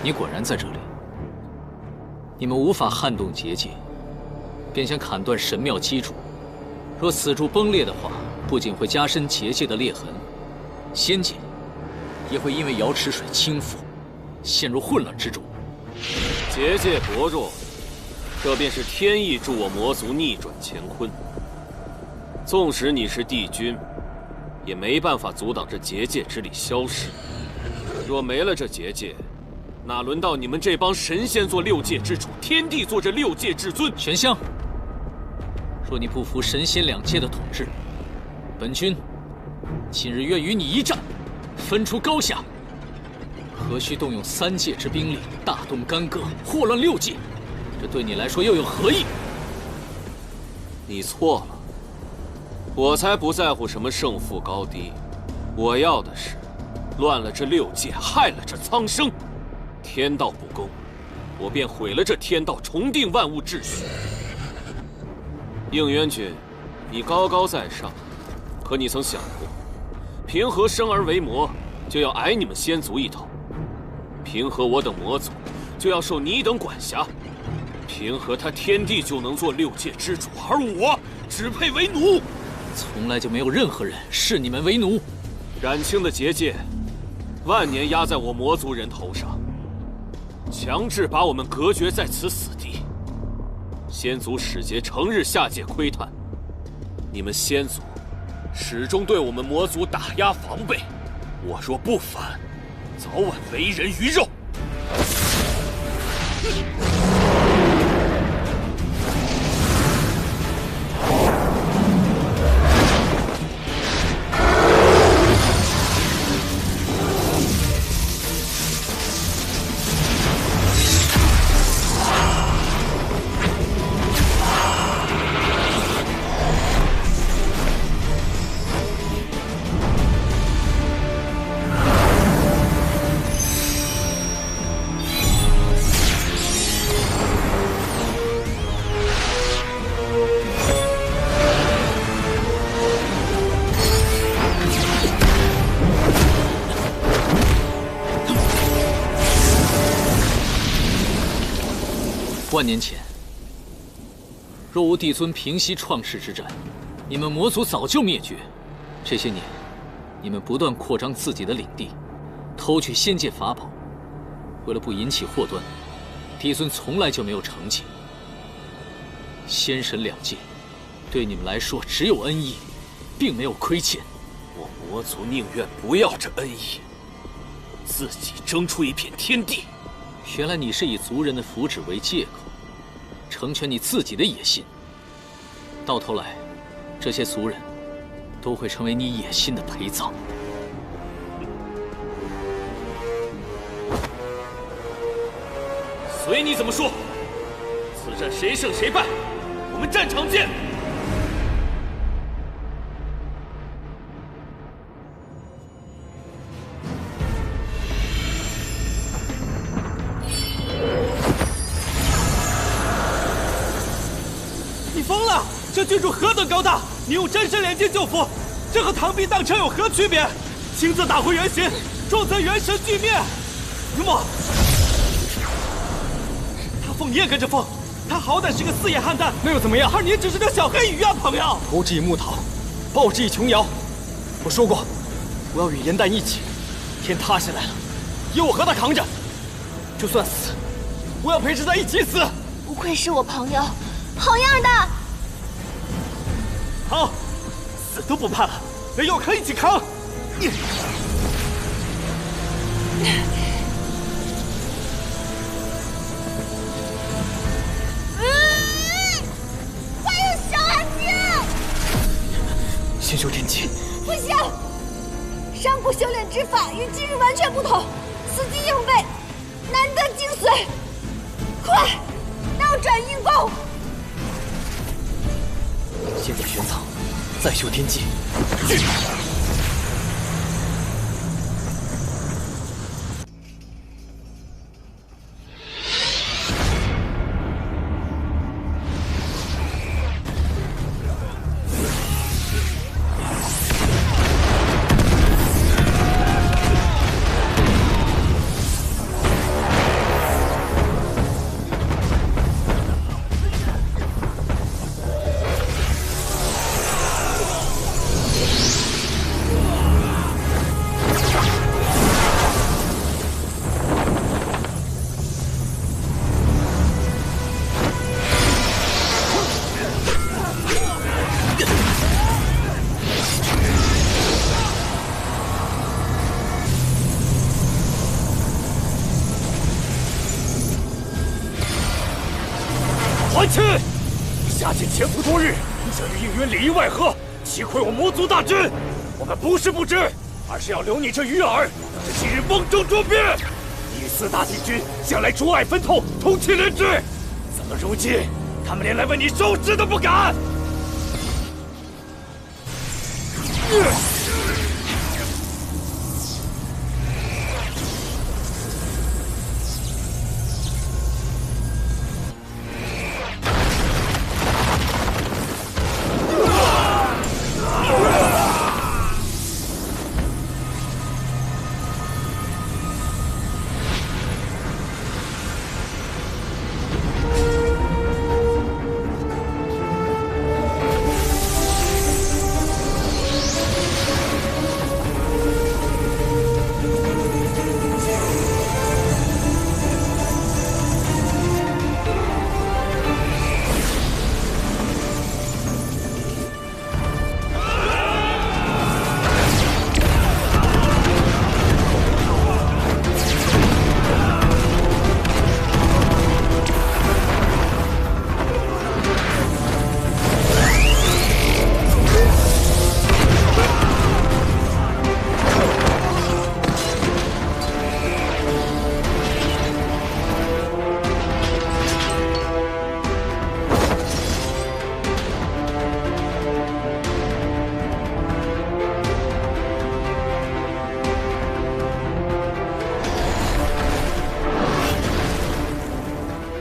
你果然在这里。你们无法撼动结界，便想砍断神庙基础。若此柱崩裂的话，不仅会加深结界的裂痕，仙界也会因为瑶池水倾覆，陷入混乱之中。结界薄弱，这便是天意助我魔族逆转乾坤。纵使你是帝君，也没办法阻挡这结界之力消失。若没了这结界，哪轮到你们这帮神仙做六界之主，天帝做这六界至尊？玄香，若你不服神仙两界的统治，本君今日愿与你一战，分出高下。何须动用三界之兵力，大动干戈，祸乱六界？这对你来说又有何益？你错了，我才不在乎什么胜负高低，我要的是乱了这六界，害了这苍生。天道不公，我便毁了这天道，重定万物秩序。应元君，你高高在上，可你曾想过，平和生而为魔，就要挨你们仙族一头；平和我等魔族，就要受你等管辖。平和他天帝就能做六界之主，而我只配为奴。从来就没有任何人视你们为奴。冉青的结界，万年压在我魔族人头上，强制把我们隔绝在此死地。仙族使节成日下界窥探，你们仙族始终对我们魔族打压防备。我若不反，早晚为人鱼肉。万年前，若无帝尊平息创世之战，你们魔族早就灭绝。这些年，你们不断扩张自己的领地，偷取仙界法宝。为了不引起祸端，帝尊从来就没有惩戒。仙神两界，对你们来说只有恩义，并没有亏欠。我魔族宁愿不要这恩义，自己争出一片天地。原来你是以族人的福祉为借口，成全你自己的野心。到头来，这些族人都会成为你野心的陪葬。随你怎么说。此战谁胜谁败，我们战场见。这郡主何等高大！你用真身炼金救父，这和螳臂当车有何区别？亲自打回原形，重则元神俱灭。如墨，他凤你也跟着凤，他好歹是个四野汉丹，那又怎么样？而你只是条小黑鱼啊，朋友！投之以木桃，报之以琼瑶。我说过，我要与颜淡一起。天塌下来了，由我和他扛着。就算死，我要陪着他一起死。不愧是我朋友，好样的！好，死都不怕了，连药坑一起扛！还有小安静！先修天机。不行，上古修炼之法与今日完全不同，死记硬背，难得精髓。快，倒转运功！先在玄藏，再修天机。多日，想与应元里应外合，击溃我魔族大军。我们不是不知，而是要留你这鱼饵，等着今日瓮中捉鳖。你4大帝君向来诸爱分透，同气连枝，怎么如今他们连来为你收尸都不敢？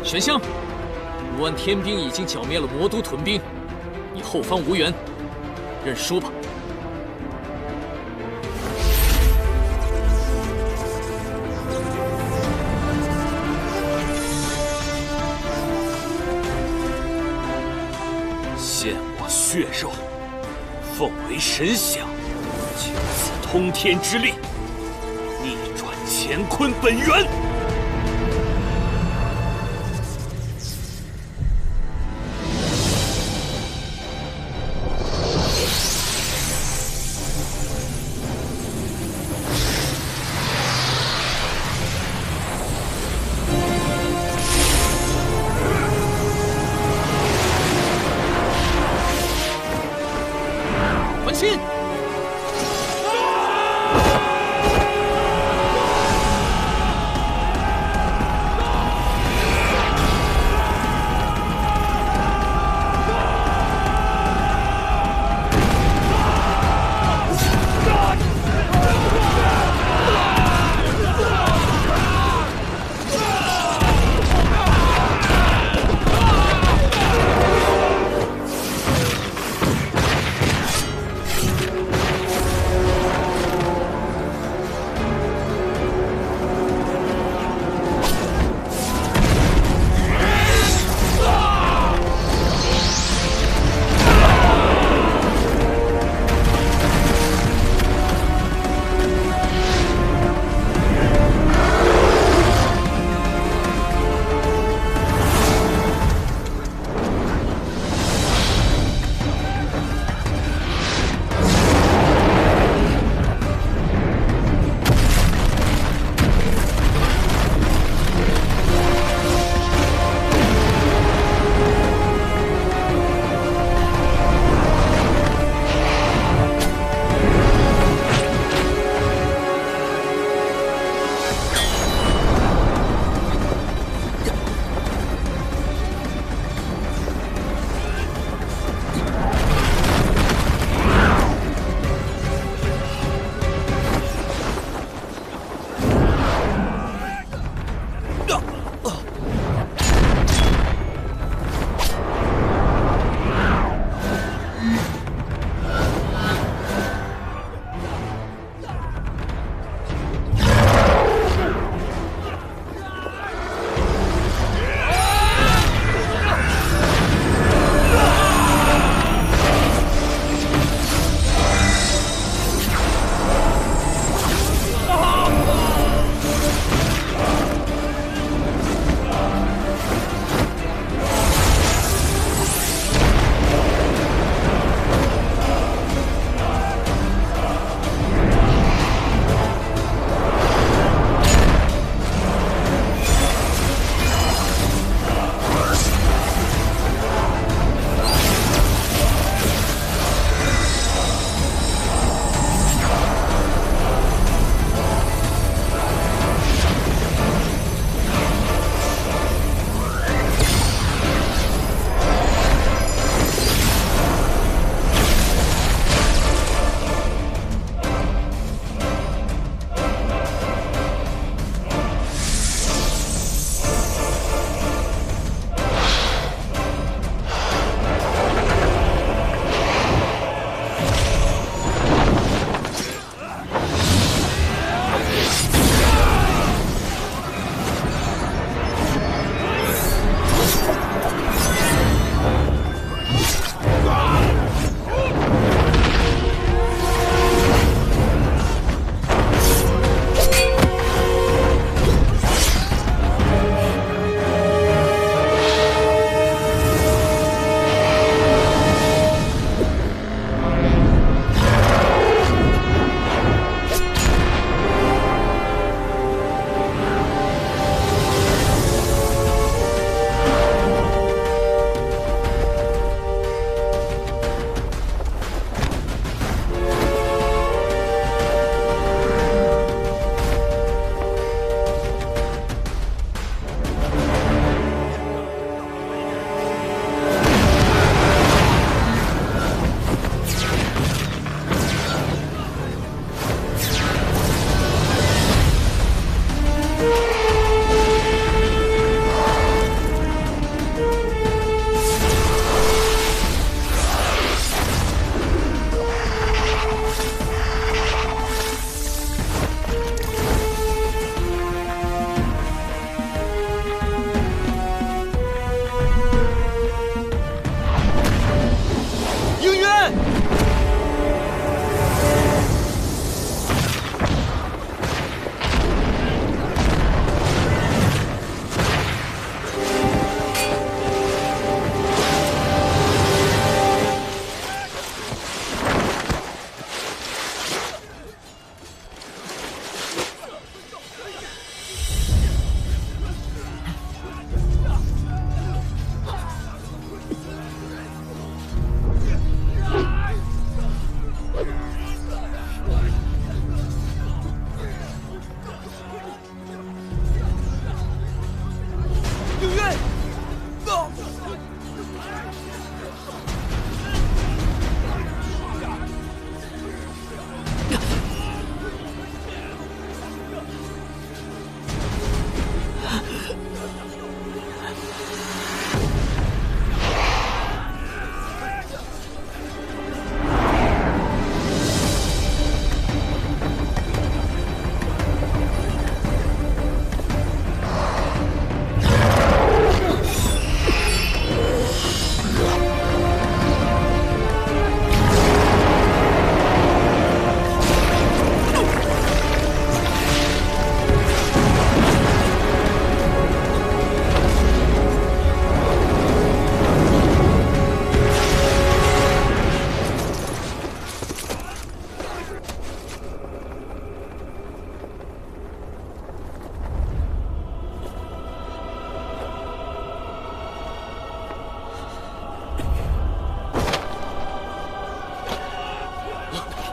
玄香，5万天兵已经剿灭了魔都屯兵，你后方无援，认输吧。献我血肉，奉为神享，就此通天之力，逆转乾坤本源。亲！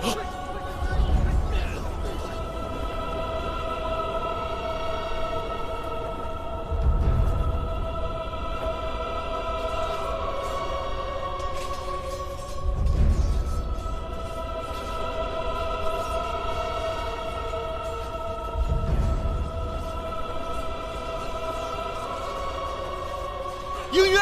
应渊，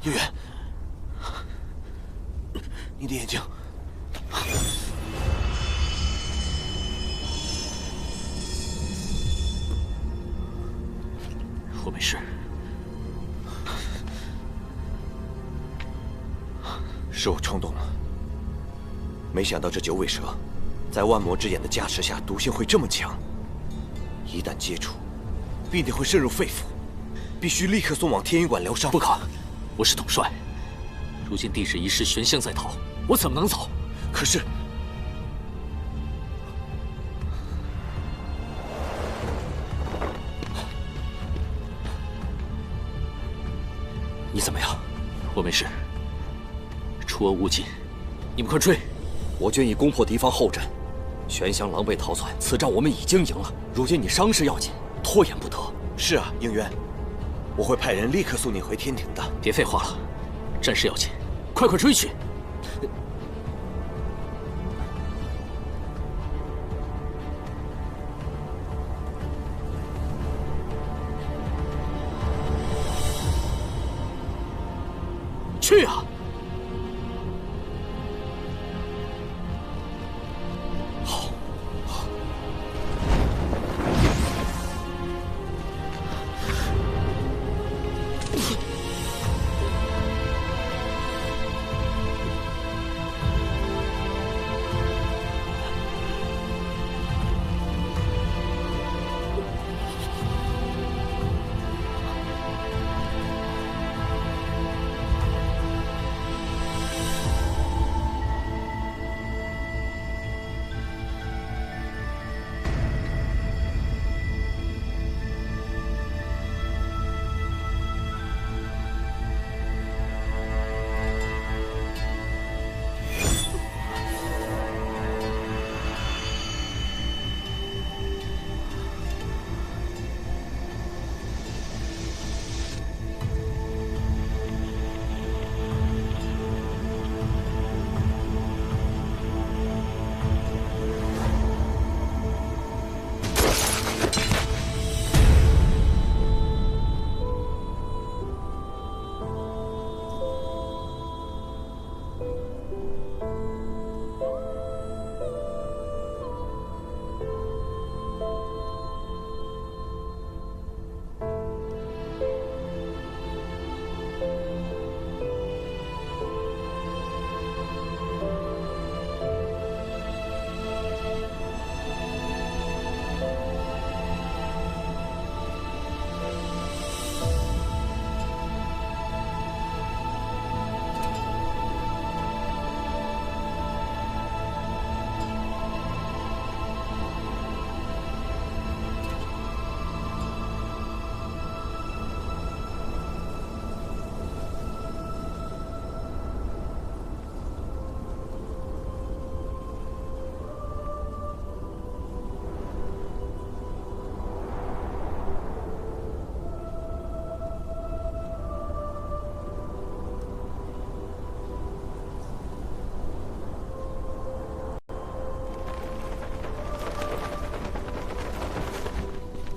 应渊，你的眼睛。 我没事，是我冲动了。没想到这九尾蛇，在万魔之眼的加持下，毒性会这么强。一旦接触，必定会渗入肺腑，必须立刻送往天云馆疗伤。不可，我是统帅。如今帝旨一事，玄香在逃，我怎么能走？可是，你怎么样？我没事。出恶勿尽，你们快追！我军已攻破敌方后阵，玄香狼狈逃窜，此战我们已经赢了。如今你伤势要紧，拖延不得。是啊，应渊，我会派人立刻送你回天庭的。别废话了，战事要紧，快追去！去啊！好，好。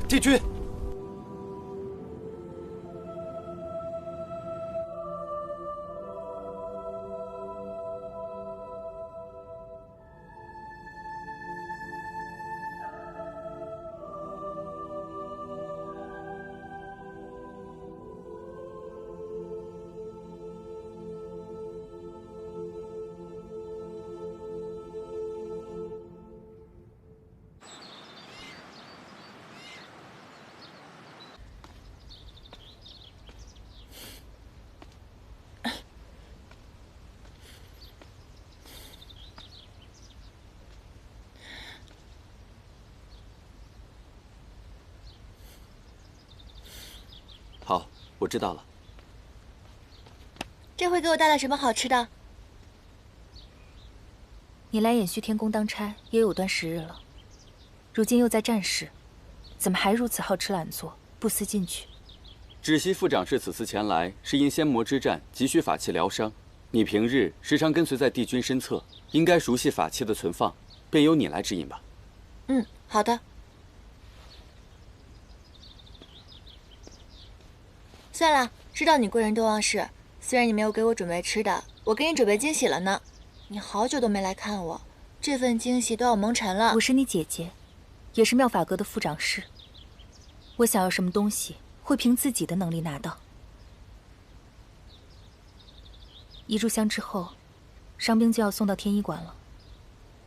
帝君，我知道了。这回给我带来什么好吃的？你来偃虚天宫当差也有段时日了，如今又在战事，怎么还如此好吃懒做，不思进取？知悉副长是此次前来，是因仙魔之战急需法器疗伤。你平日时常跟随在帝君身侧，应该熟悉法器的存放，便由你来指引吧。嗯，好的。算了，知道你贵人多忘事，虽然你没有给我准备吃的，我给你准备惊喜了呢。你好久都没来看我，这份惊喜都要蒙尘了。我是你姐姐，也是妙法阁的副掌事。我想要什么东西，会凭自己的能力拿到。一炷香之后，伤兵就要送到天医馆了，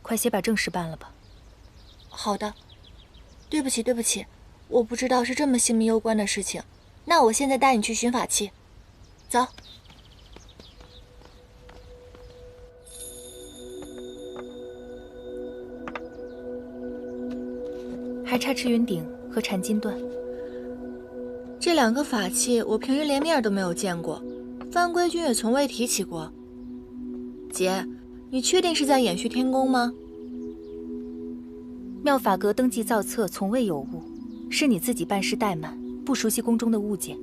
快些把正事办了吧。好的。对不起，对不起，我不知道是这么性命攸关的事情。那我现在带你去寻法器，走。还差赤云鼎和缠金断。这两个法器我平日连面都没有见过，番规君也从未提起过。姐，你确定是在偃虚天宫吗？妙法阁登记造册从未有误，是你自己办事怠慢，不熟悉宫中的物件。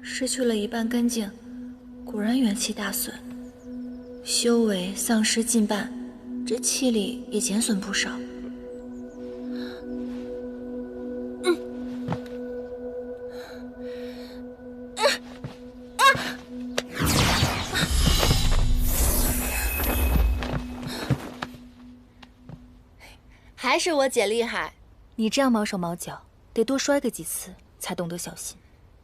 失去了一半根茎，果然元气大损，修为丧失近半，这气力也减损不少。还是我姐厉害。你这样毛手毛脚，得多摔个几次才懂得小心。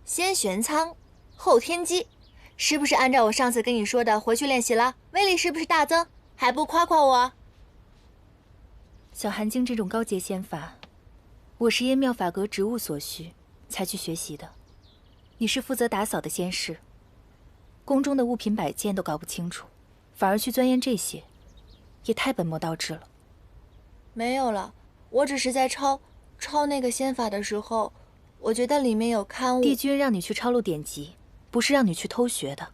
先玄仓，后天机，是不是按照我上次跟你说的回去练习了？威力是不是大增？还不夸夸我？小寒经这种高阶仙法，我是因妙法阁职务所需才去学习的。你是负责打扫的仙士，宫中的物品摆件都搞不清楚，反而去钻研这些，也太本末倒置了。没有了，我只是在抄那个仙法的时候，我觉得里面有刊物。帝君让你去抄录典籍，不是让你去偷学的。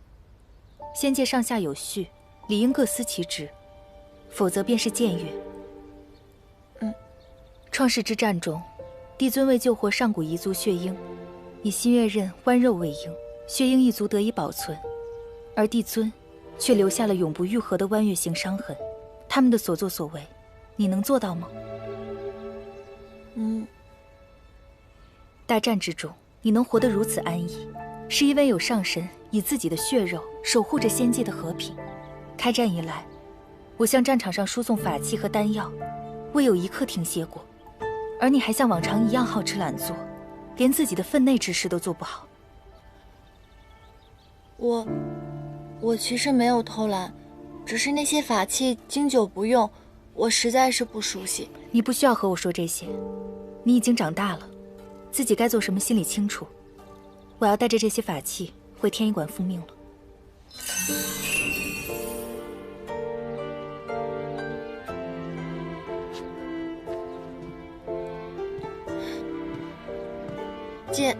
仙界上下有序，理应各司其职，否则便是僭越。创世之战中，帝尊为救活上古彝族血鹰，以新月刃剜肉喂鹰，血鹰一族得以保存，而帝尊却留下了永不愈合的剜月形伤痕。他们的所作所为，你能做到吗？大战之中，你能活得如此安逸，是因为有上神以自己的血肉守护着仙界的和平。开战以来，我向战场上输送法器和丹药，未有一刻停歇过。而你还像往常一样好吃懒做，连自己的分内之事都做不好。我其实没有偷懒，只是那些法器经久不用，我实在是不熟悉。你不需要和我说这些，你已经长大了，自己该做什么心里清楚。我要带着这些法器回天医馆复命了。姐，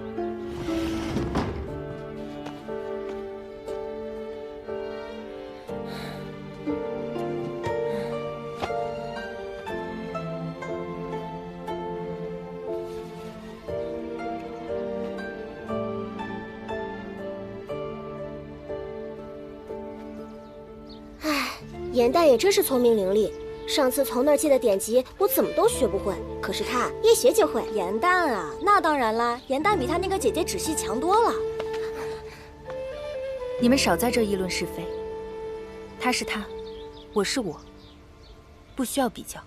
颜淡也真是聪明伶俐，上次从那儿借的典籍我怎么都学不会，可是他一学就会。颜淡啊，那当然啦，颜淡比他那个姐姐芷溪强多了。你们少在这议论是非，他是他，我是我，不需要比较。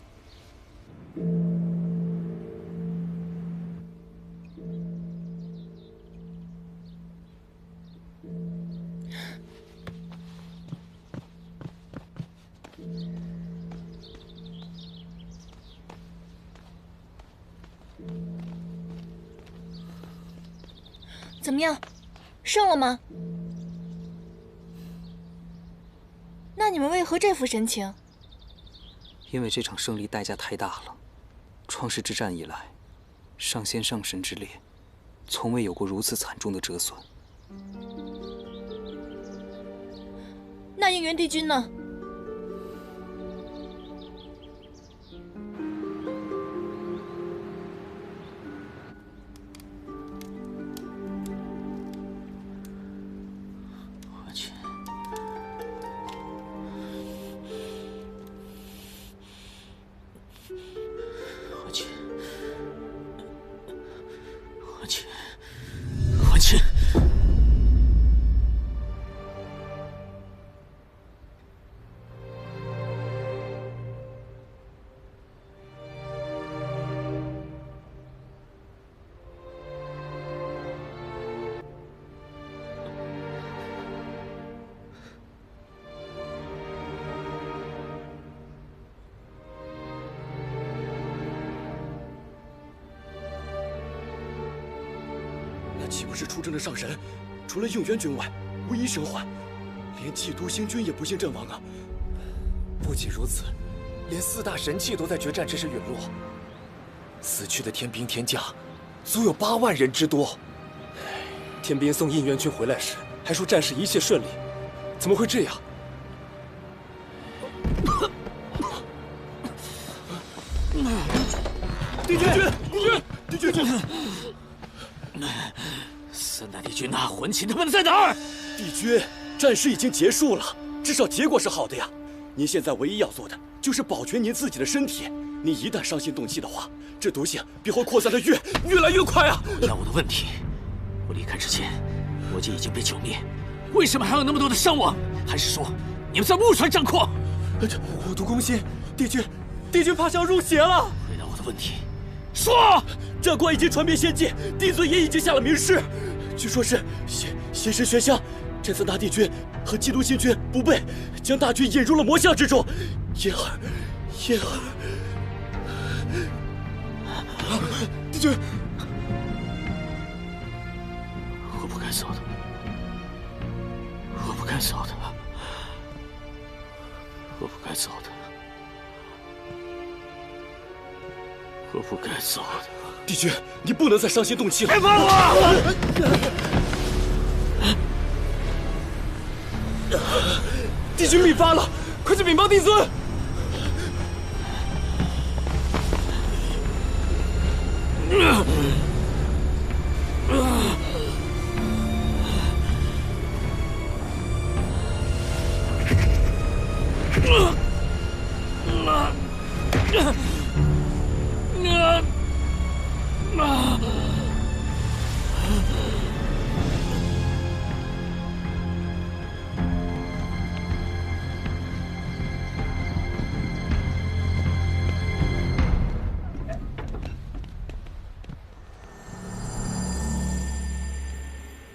怎么样，胜了吗？那你们为何这副神情？因为这场胜利代价太大了。创世之战以来，上仙上神之列，从未有过如此惨重的折损。那应元帝君呢？我去！我去！我去！我去！那岂不是出征的上神，除了应元君外，无一生还？连祭都星君也不幸阵亡啊！不仅如此，连4大神器都在决战之时陨落。死去的天兵天将，足有8万人之多。天兵送应元君回来时，还说战事一切顺利，怎么会这样？帝君！帝君！三大帝君呐，魂琴他们在哪儿？帝君，战事已经结束了，至少结果是好的呀。您现在唯一要做的就是保全您自己的身体。您一旦伤心动气的话，这毒性必会扩散的越来越快啊！回答我的问题。我离开之前，魔界已经被剿灭，为什么还有那么多的伤亡？还是说你们在目传张狂？这火毒攻心，帝君怕是要入邪了。回答我的问题，说！战况已经传遍仙界，帝尊也已经下了明示，据说是邪神玄香，这3大帝君和基督星君不备，将大军引入了魔像之中。燕儿，帝君，我不该走的，我不该走的，我不该走的，我不该走的。帝君，你不能再伤心动气了！别放我！帝君秘发了，快去禀报帝尊！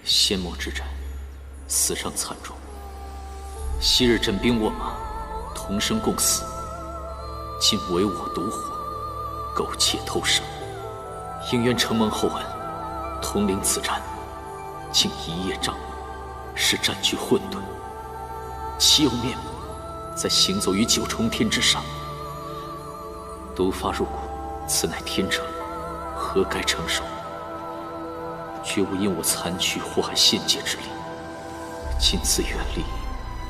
仙魔之战，死伤惨重。昔日枕兵卧马，同生共死，今唯我独活，苟且偷生。应元承蒙厚恩，统领此战，竟一叶障目，使战局混沌。岂有面目再行走于9重天之上？毒发入骨，此乃天惩，何该承受？绝无因我残躯祸害仙界之理。今自远离，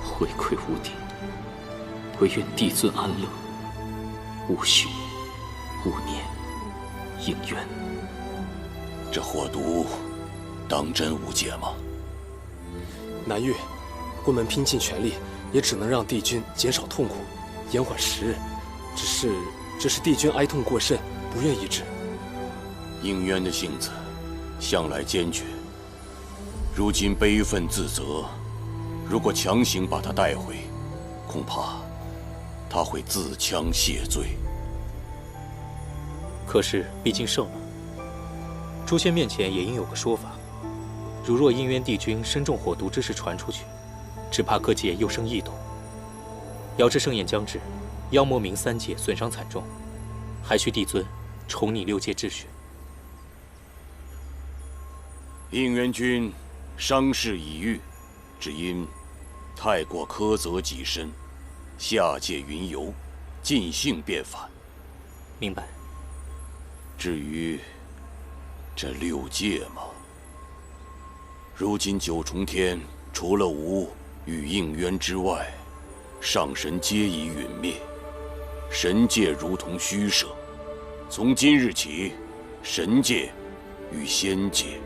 回馈无敌，唯愿帝尊安乐，勿许，勿念，应元。这火毒，当真无解吗？南岳，quân门拼尽全力，也只能让帝君减少痛苦，延缓时日。只是帝君哀痛过甚，不愿医治。应渊的性子向来坚决，如今悲愤自责，如果强行把他带回，恐怕他会自戕谢罪。可是毕竟胜了，诛仙面前也应有个说法。如若应渊帝君身中火毒之事传出去，只怕各界又生异动。遥知盛宴将至，妖魔冥3界损伤惨重，还需帝尊重拟6界秩序。应元君伤势已愈，只因太过苛责己身，下界云游，尽兴便返。明白。至于这6界嘛，如今9重天除了吾与应渊之外，上神皆已陨灭，神界如同虚设。从今日起，神界与仙界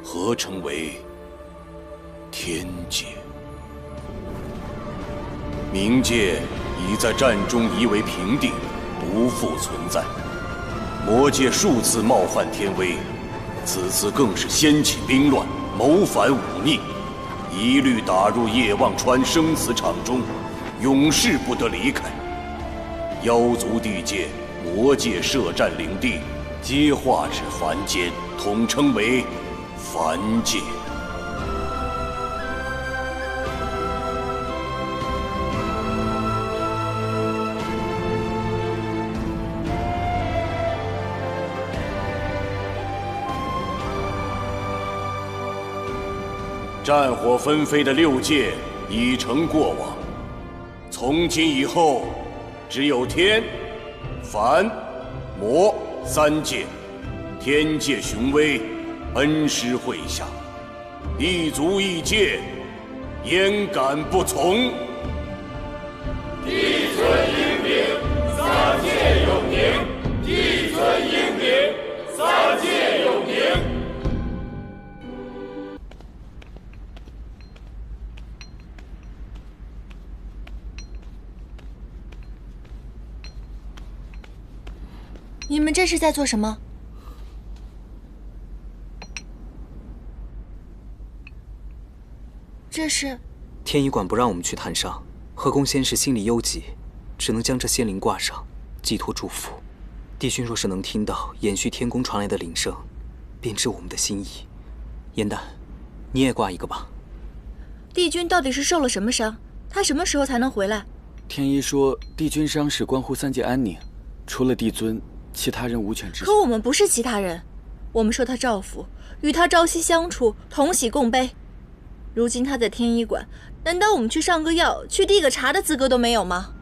合称为天界。冥界已在战中夷为平地，不复存在。魔界数次冒犯天威，此次更是掀起兵乱，谋反忤逆，一律打入叶望川生死场中，永世不得离开。妖族地界、魔界设战领地，皆化至凡间，统称为凡界。战火纷飞的6界已成过往，从今以后，只有天、凡、魔3界。天界雄威，恩师麾下，一族一界，焉敢不从？帝尊英明，3界有宁；帝尊英明，3界有宁。你们这是在做什么？这是天医馆不让我们去探伤，河宫仙士心里忧急，只能将这仙灵挂上，寄托祝福。帝君若是能听到延续天宫传来的铃声，便知我们的心意。颜淡，你也挂一个吧。帝君到底是受了什么伤？他什么时候才能回来？天医说，帝君伤势关乎3界安宁，除了帝尊，其他人无权知晓。可我们不是其他人，我们受他照拂，与他朝夕相处，同喜共悲。如今他在天医馆，难道我们去上个药、去递个茶的资格都没有吗？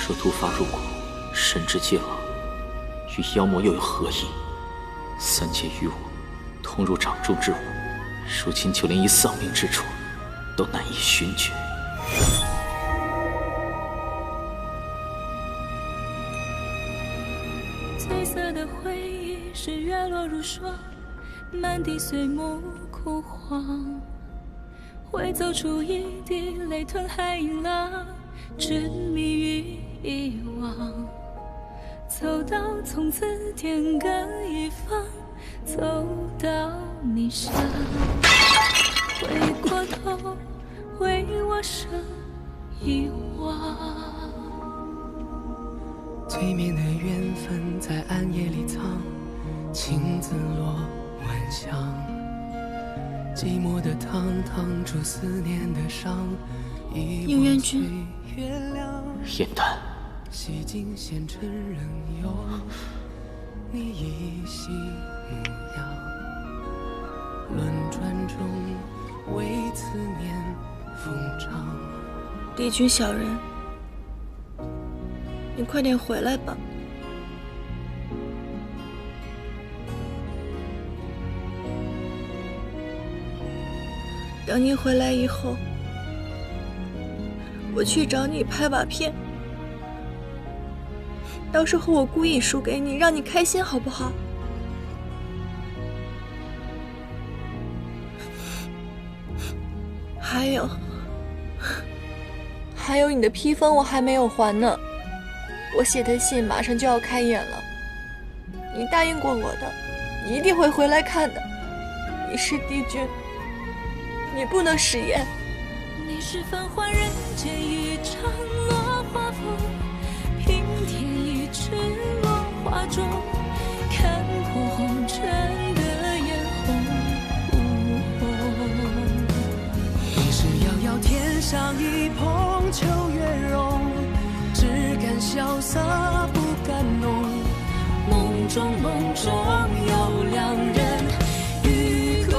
若突发入骨，神之皆亡，与妖魔又有何异？3界与我同入掌中之物，如今就连一丧命之处都难以寻觉。褪色的回忆是月落如霜，满地碎木枯黄，会走出一滴泪吞海银浪，执迷于遗忘。走到从此天各一方，走到你乡，回过头为我生遗忘。催眠的缘分在暗夜里藏，青紫落晚香，寂寞的汤烫出思念的伤。应元君，颜淡，洗尽纤尘仍有你依稀模样，轮转中为思念疯长。帝君小人，你快点回来吧。等你回来以后，我去找你拍把片，到时候我故意输给你，让你开心，好不好？还有你的批封我还没有还呢，我写的信马上就要开演了，你答应过我的，你一定会回来看的。你是帝君，你不能食言。你是繁华人间一场落花风，平添一池落花中，看破红尘的眼红，无上一捧秋月浓，只敢潇洒不敢浓。梦中有两人与共。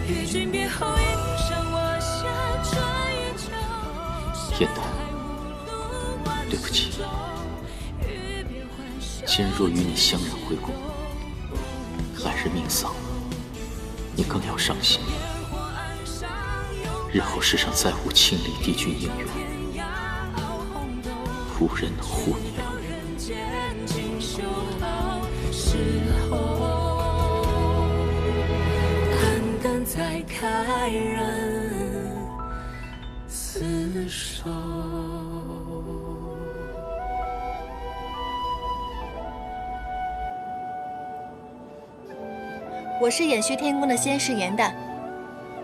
与君别后，一生我下春与秋。燕丹，对不起。今日若与你相染回宫，来日命丧，你更要伤心。日后世上再无亲离帝君姻缘，无人能护你了。肝肝在开人厮守。我是延续天宫的仙师颜淡，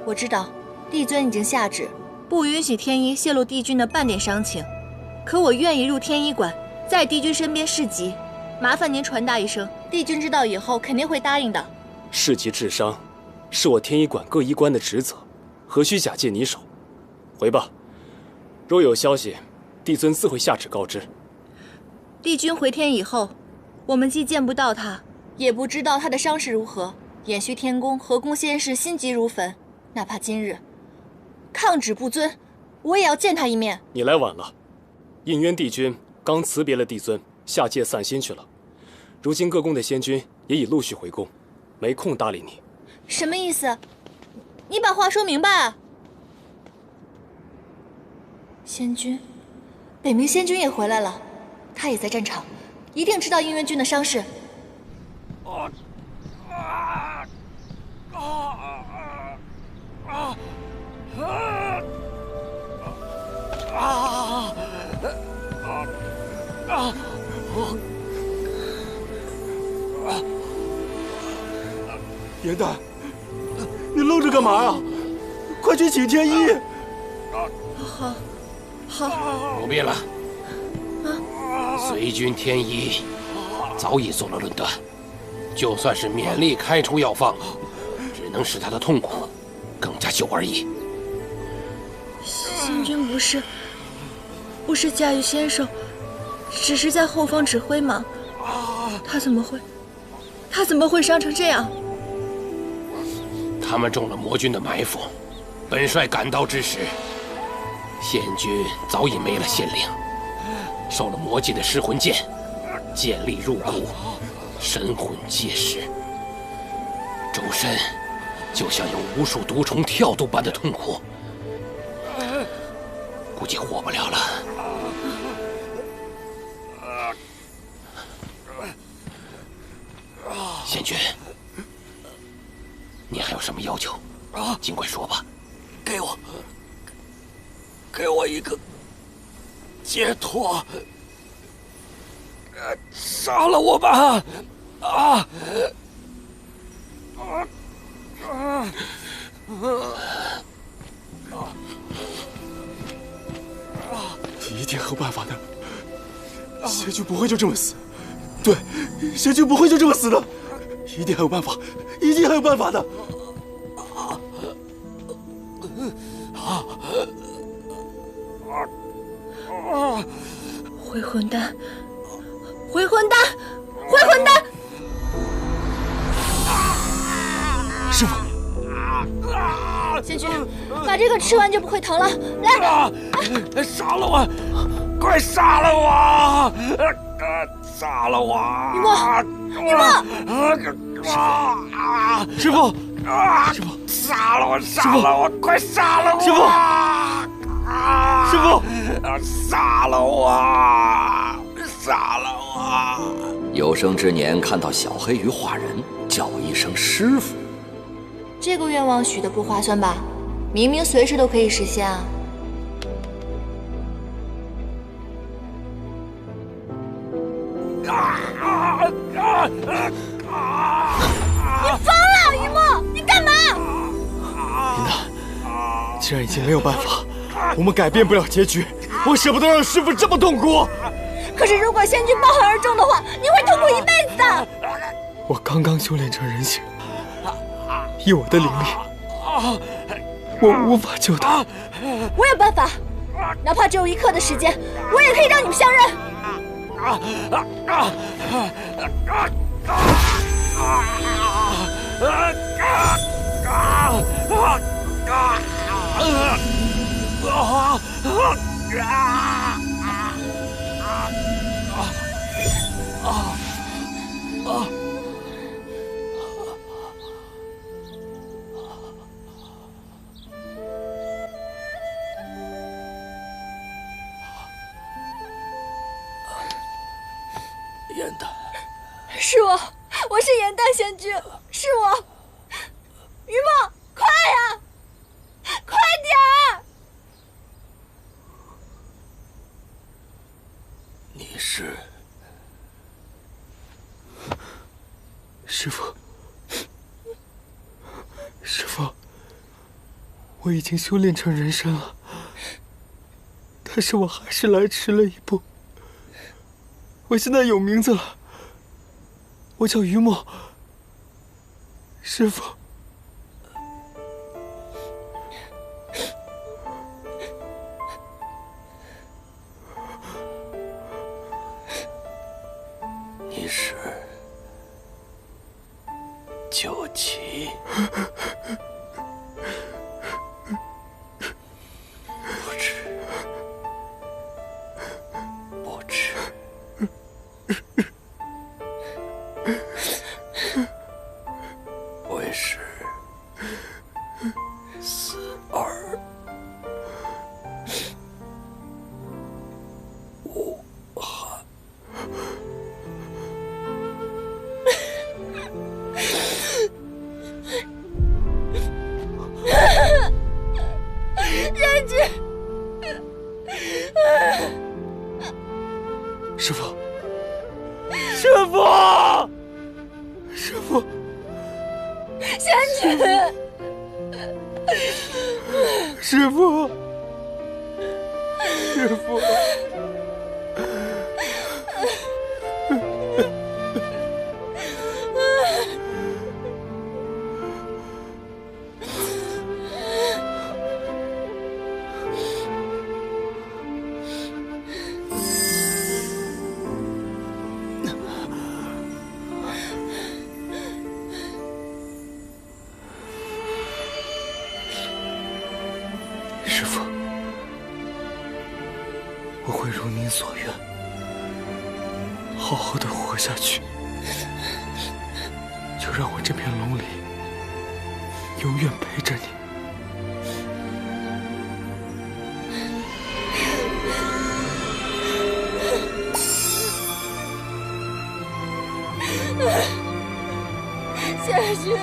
我知道帝尊已经下旨，不允许天一泄露帝君的半点伤情，可我愿意入天一馆，在帝君身边侍疾，麻烦您传达一声，帝君知道以后肯定会答应的。侍疾治伤，是我天一馆各医官的职责，何须假借你手？回吧，若有消息，帝尊自会下旨告知。帝君回天以后，我们既见不到他，也不知道他的伤势如何。延续天宫和宫仙士心急如焚，哪怕今日抗旨不遵，我也要见他一面。你来晚了，印渊帝君刚辞别了帝尊，下界散心去了。如今各宫的仙君也已陆续回宫，没空搭理你。什么意思？你把话说明白啊！仙君，北冥仙君也回来了，他也在战场，一定知道印渊君的伤势。颜淡，你愣着干嘛呀？快去请天一！好，不必了。随军天一早已做了论断，就算是勉力开出药方，只能使他的痛苦更加久而已。仙君不是驾驭先手，只是在后方指挥吗？他怎么会伤成这样？他们中了魔军的埋伏，本帅赶到之时，仙君早已没了仙灵，受了魔界的失魂剑，剑力入骨，神魂皆失，周身就像有无数毒虫跳动般的痛苦，估计活不了了。仙君，你还有什么要求？尽管说吧。给我一个解脱！杀了我吧！一定还有办法的，仙君不会就这么死。对，仙君不会就这么死的，一定还有办法，一定还有办法的。回魂丹，回魂丹，回魂丹！师傅，仙君，把这个吃完就不会疼了。来，杀了我！快杀了我！杀了我！雨墨，师傅，杀了我！杀了我！快杀了我！师傅，杀了我！杀了我！有生之年看到小黑鱼化人，叫我一声师傅。这个愿望许的不划算吧？明明随时都可以实现啊！你疯了，雨墨！你干嘛？林娜，既然已经没有办法，我们改变不了结局，我舍不得让师父这么痛苦。可是如果仙君抱憾而终的话，你会痛苦一辈子的。我刚刚修炼成人形，以我的灵力，我无法救他。我有办法，哪怕只有1刻的时间，我也可以让你们相认。颜淡，是我是颜淡仙君，是我。于梦，快呀，快点儿！你是师父，师父，我已经修炼成人身了，但是我还是来迟了一步。我现在有名字了，我叫于墨。师父，你是九旗。不知，不知。为是死而无憾。仙君，师父，师父，师父，仙君，师父，师父。师父，我会如您所愿，好好的活下去。就让我这片龙里永远陪着你。仙君。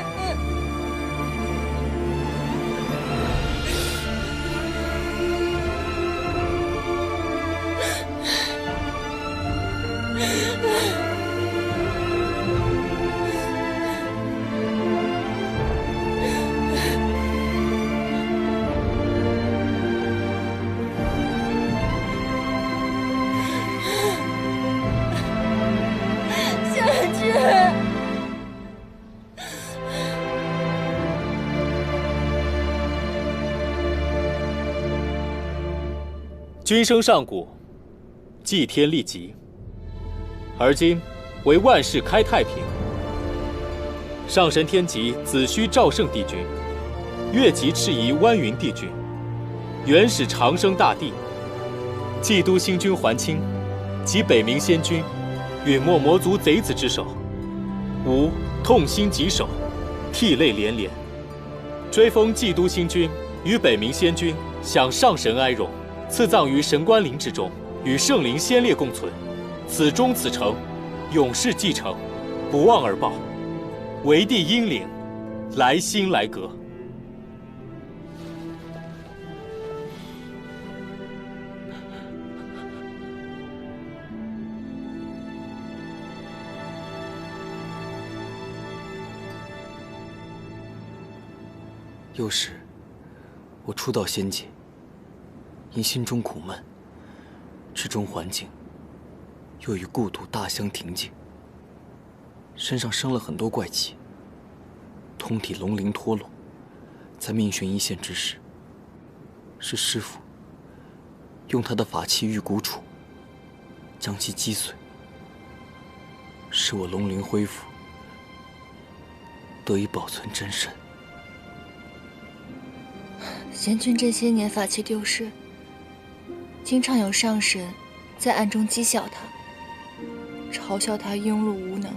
君生上古，祭天立极，而今为万世开太平。上神天极子虚赵圣帝君，越级赤夷湾云帝君，元始长生大帝，冀都星君桓清及北冥仙君，陨没魔族贼子之手，吾痛心疾首，涕泪连连，追封冀都星君与北冥仙君，享上神哀荣。赐葬于神官陵之中，与圣灵先烈共存。此忠此诚，永世继承，不忘而报。为帝英灵，来心来阁。幼时，我初到仙界，因心中苦闷，池中环境又与故土大相庭径，身上生了很多怪疾，通体龙鳞脱落。在命悬一线之时，是师父用他的法器玉骨杵将其击碎，使我龙鳞恢复，得以保存真身。贤君这些年法器丢失，经常有上神在暗中讥笑他，嘲笑他庸碌无能。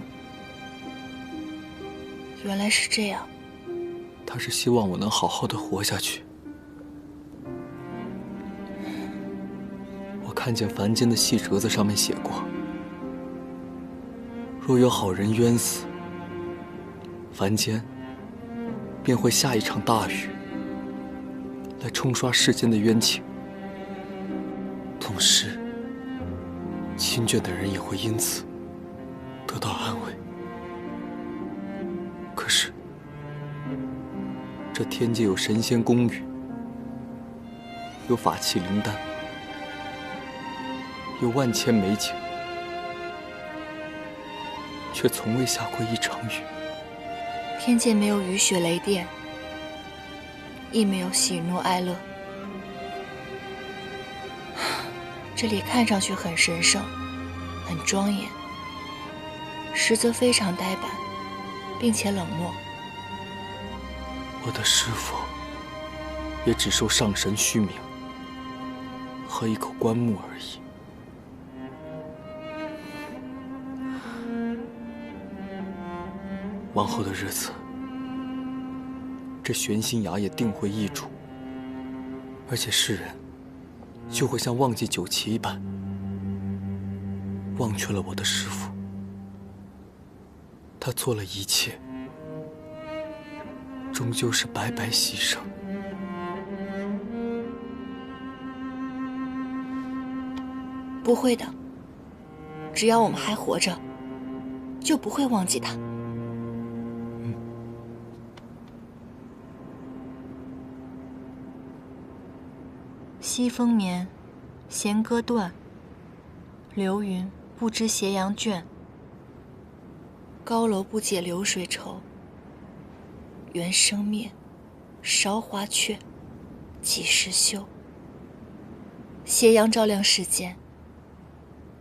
原来是这样。他是希望我能好好的活下去。我看见凡间的细折子上面写过，若有好人冤死，凡间便会下一场大雨，来冲刷世间的冤情。同时，亲眷的人也会因此得到安慰。可是，这天界有神仙宫宇，有法器灵丹，有万千美景，却从未下过一场雨。天界没有雨雪雷电，亦没有喜怒哀乐。这里看上去很神圣，很庄严，实则非常呆板，并且冷漠。我的师父也只受上神虚名和一口棺木而已。往后的日子，这玄心崖也定会易主，而且世人就会像忘记酒旗一般，忘却了我的师父。他做了一切，终究是白白牺牲。不会的，只要我们还活着，就不会忘记他。西风眠，弦歌断，流云不知斜阳倦。高楼不解流水愁，缘生灭，韶华却，几时休？斜阳照亮世间，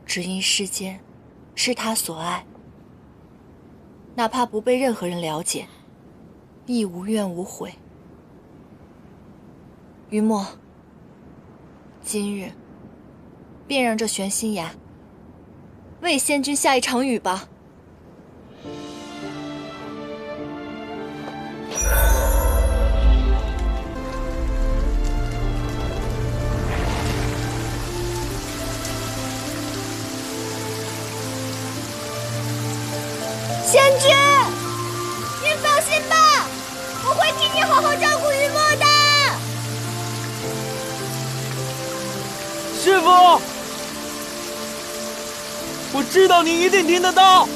只因世间是他所爱，哪怕不被任何人了解，亦无怨无悔。于墨，今日便让这玄心崖为仙君下一场雨吧。仙君，您放心吧，我会替你好好照顾于墨的。师父，我知道你一定听得到。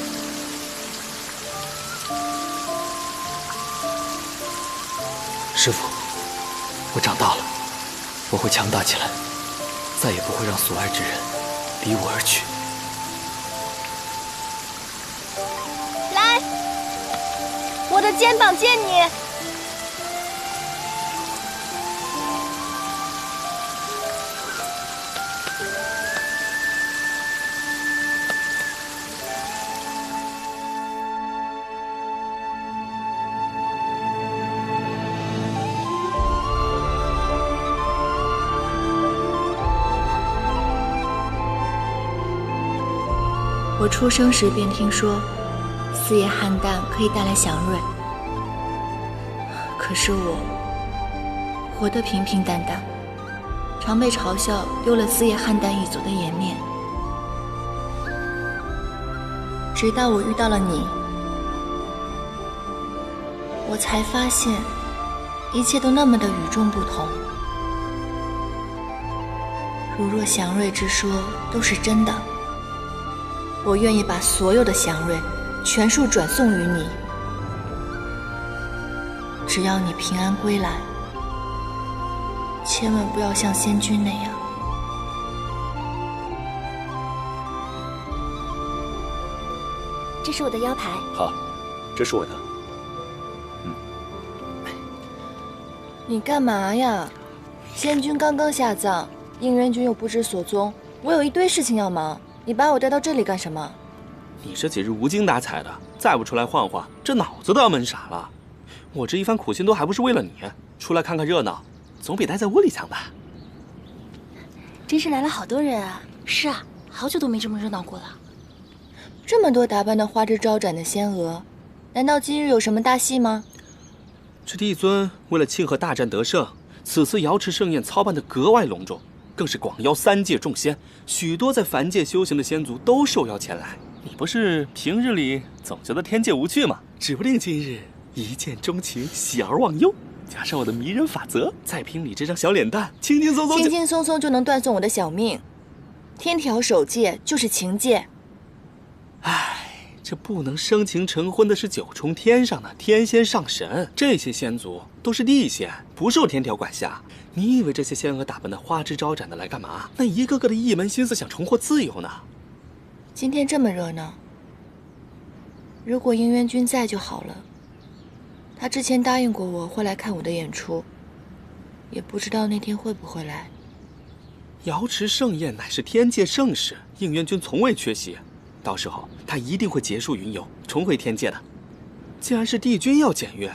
师父，我长大了，我会强大起来，再也不会让所爱之人离我而去。来，我的肩膀借你。我出生时便听说，四叶菡萏可以带来祥瑞。可是我活得平平淡淡，常被嘲笑丢了四叶菡萏一族的颜面。直到我遇到了你，我才发现一切都那么的与众不同。如若祥瑞之说都是真的，我愿意把所有的祥瑞全数转送于你，只要你平安归来，千万不要像仙君那样。这是我的腰牌。好，这是我的。你干嘛呀？仙君刚刚下葬，应元君又不知所踪，我有一堆事情要忙，你把我带到这里干什么？你这几日无精打采的，再不出来晃晃，这脑子都要闷傻了。我这一番苦心都还不是为了你，出来看看热闹，总比待在窝里强吧？真是来了好多人啊！是啊，好久都没这么热闹过了。这么多打扮得花枝招展的仙娥，难道今日有什么大戏吗？这帝尊为了庆贺大战得胜，此次瑶池盛宴操办得格外隆重，更是广邀3界众仙，许多在凡界修行的仙族都受邀前来。你不是平日里总觉得天界无趣吗？指不定今日一见钟情，喜而忘忧，加上我的迷人法则，再凭你这张小脸蛋，轻轻松松就能断送我的小命。天条守戒就是情戒。这不能生情成婚的是9重天上的天仙上神，这些仙族都是地仙，不受天条管辖。你以为这些仙娥打扮的花枝招展的来干嘛？那一个个的一门心思想重获自由呢。今天这么热闹，如果应元君在就好了。他之前答应过我会来看我的演出，也不知道那天会不会来。瑶池盛宴乃是天界盛事，应元君从未缺席。到时候他一定会结束云游，重回天界的。既然是帝君要检阅，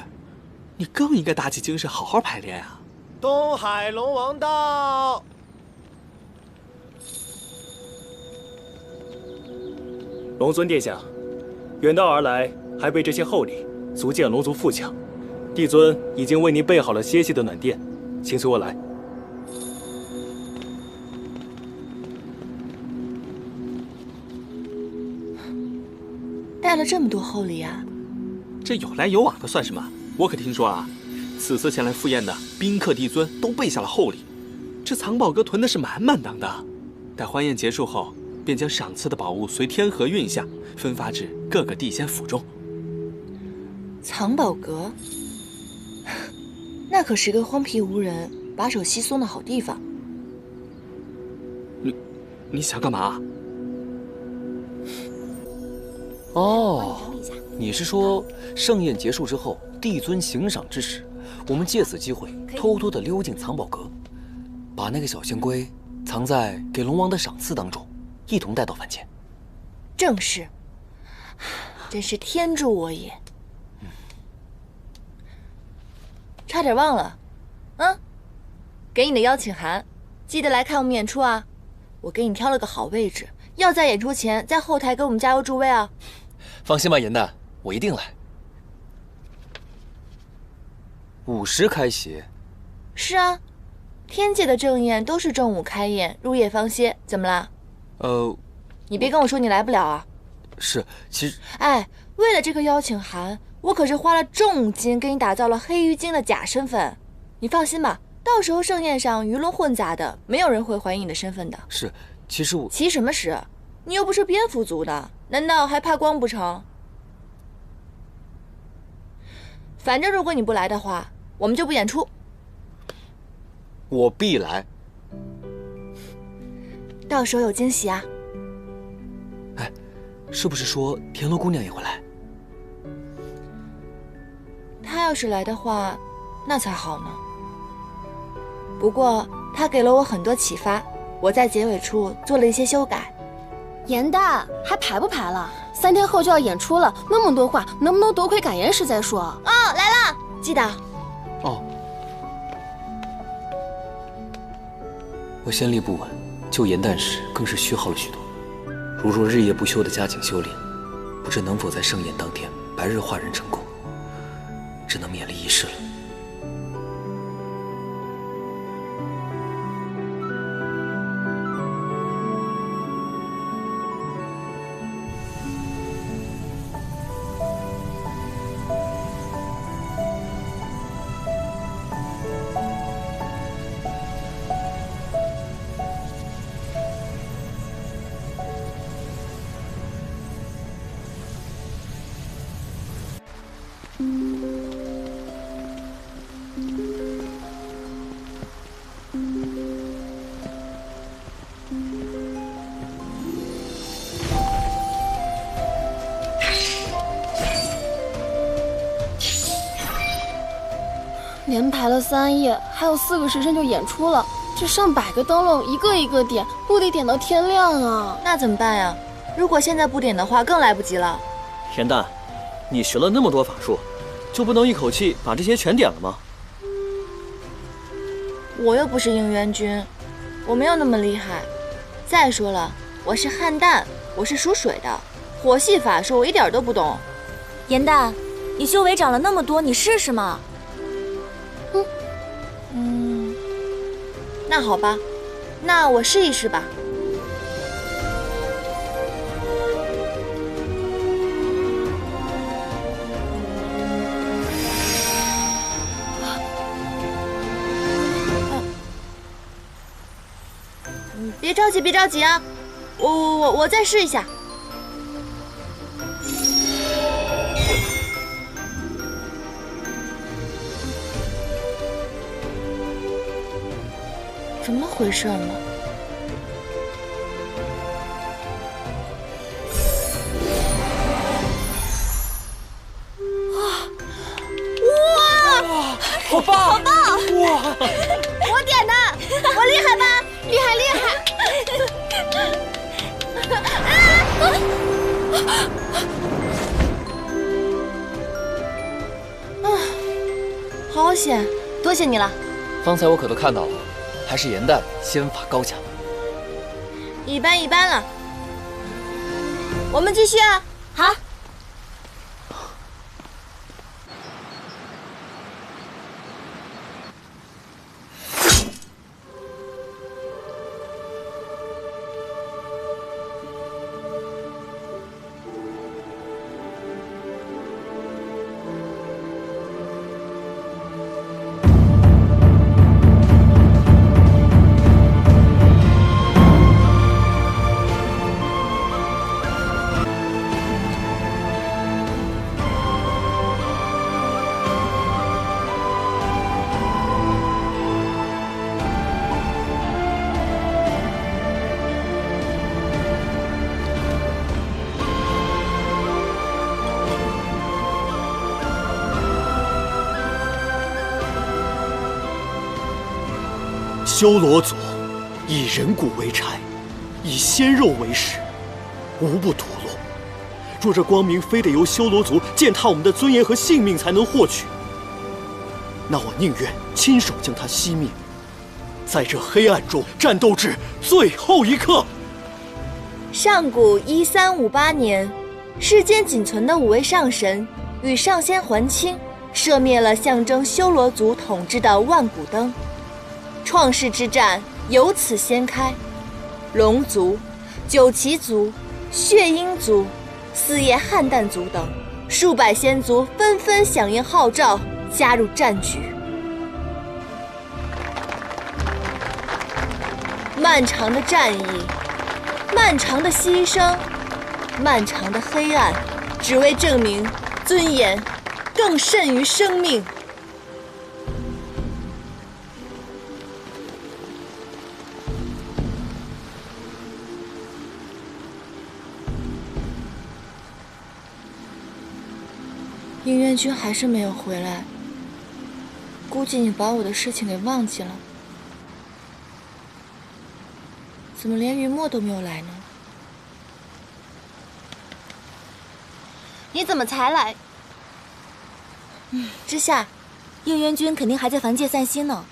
你更应该打起精神，好好排练啊！东海龙王到。龙尊殿下，远道而来，还备这些厚礼，足见龙族富强。帝尊已经为您备好了歇息的暖殿，请随我来。带了这么多厚礼啊！这有来有往的算什么？我可听说啊，此次前来赴宴的宾客帝尊都备下了厚礼，这藏宝阁囤的是满满当当。待欢宴结束后，便将赏赐的宝物随天河运下，分发至各个地仙府中。藏宝阁，那可是个荒僻无人、把手稀松的好地方。你想干嘛？哦，你是说盛宴结束之后，帝尊行赏之时，我们借此机会偷偷的溜进藏宝阁，把那个小仙龟藏在给龙王的赏赐当中，一同带到凡间。正是，真是天助我也。差点忘了，给你的邀请函，记得来看我们演出啊！我给你挑了个好位置，要在演出前在后台给我们加油助威啊！放心吧，严旦，我一定来。午时开席。是啊，天界的正宴都是正午开宴，入夜方歇，怎么啦？你别跟我说你来不了啊！是，其实……为了这个邀请函，我可是花了重金给你打造了黑鱼精的假身份。你放心吧，到时候盛宴上鱼龙混杂的，没有人会怀疑你的身份的。是，其实我……其什么实？你又不是蝙蝠族的，难道还怕光不成？反正如果你不来的话，我们就不演出。我必来。到时候有惊喜啊！是不是说田螺姑娘也会来？她要是来的话，那才好呢。不过她给了我很多启发，我在结尾处做了一些修改。严旦，还排不排了？3天后就要演出了，那么多话，能不能多亏感言时再说？来了，记得。我先力不稳，救严旦时更是虚耗了许多。如若日夜不休的加紧修炼，不知能否在盛宴当天白日化人成功，只能勉力一试了。连排了3夜，还有4个时辰就演出了，这上百个灯笼一个一个点，不得点到天亮啊！那怎么办呀？如果现在不点的话，更来不及了。田蛋，你学了那么多法术，就不能一口气把这些全点了吗？我又不是应元君，我没有那么厉害。再说了，我是汉蛋，我是属水的，火系法术我一点都不懂。严蛋，你修为长了那么多，你试试嘛。那好吧，那我试一试吧。别着急，别着急啊，我再试一下。怎么回事呢？哇，好棒！好棒！哇，我点的，我厉害吧？厉害厉害！好险，多谢你了。方才我可都看到了，还是严蛋仙法高强。一般一般了，我们继续啊。好。修罗族以人骨为柴，以鲜肉为食，无不屠戮。若这光明非得由修罗族践踏我们的尊严和性命才能获取，那我宁愿亲手将它熄灭，在这黑暗中战斗至最后一刻。上古1358年，世间仅存的5位上神与上仙还清，射灭了象征修罗族统治的万古灯。创世之战由此掀开，龙族、九旗族、血鹰族、4叶汉蛋族等数百仙族纷纷响应号召，加入战局。漫长的战役，漫长的牺牲，漫长的黑暗，只为证明尊严更甚于生命。应元君还是没有回来，估计你把我的事情给忘记了。怎么连云墨都没有来呢？你怎么才来？之夏，应元君肯定还在凡界散心呢，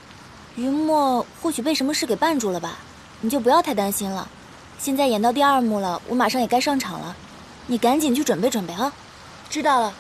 云墨或许被什么事给绊住了吧？你就不要太担心了。现在演到第2幕了，我马上也该上场了，你赶紧去准备准备啊！知道了。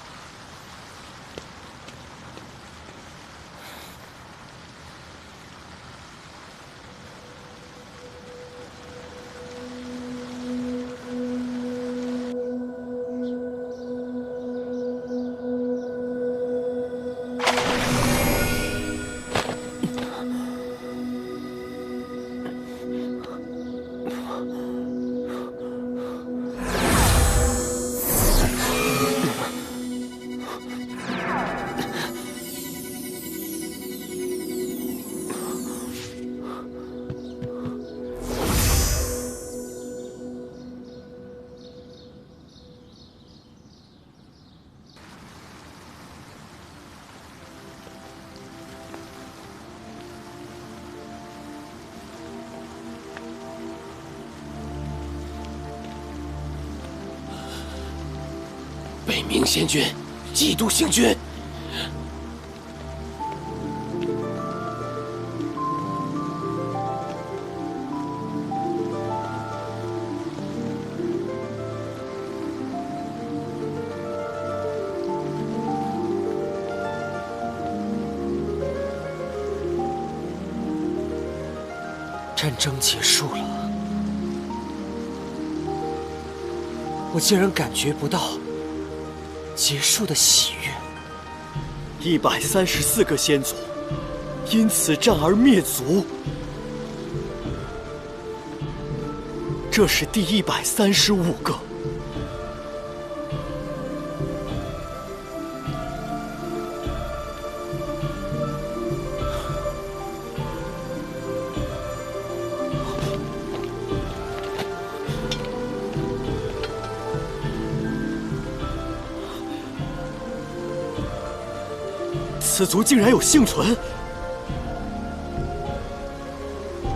北冥仙君，嫉妒星君。战争结束了，我竟然感觉不到结束的喜悦。134个先祖因此战而灭族，这是第135个。此族竟然有幸存，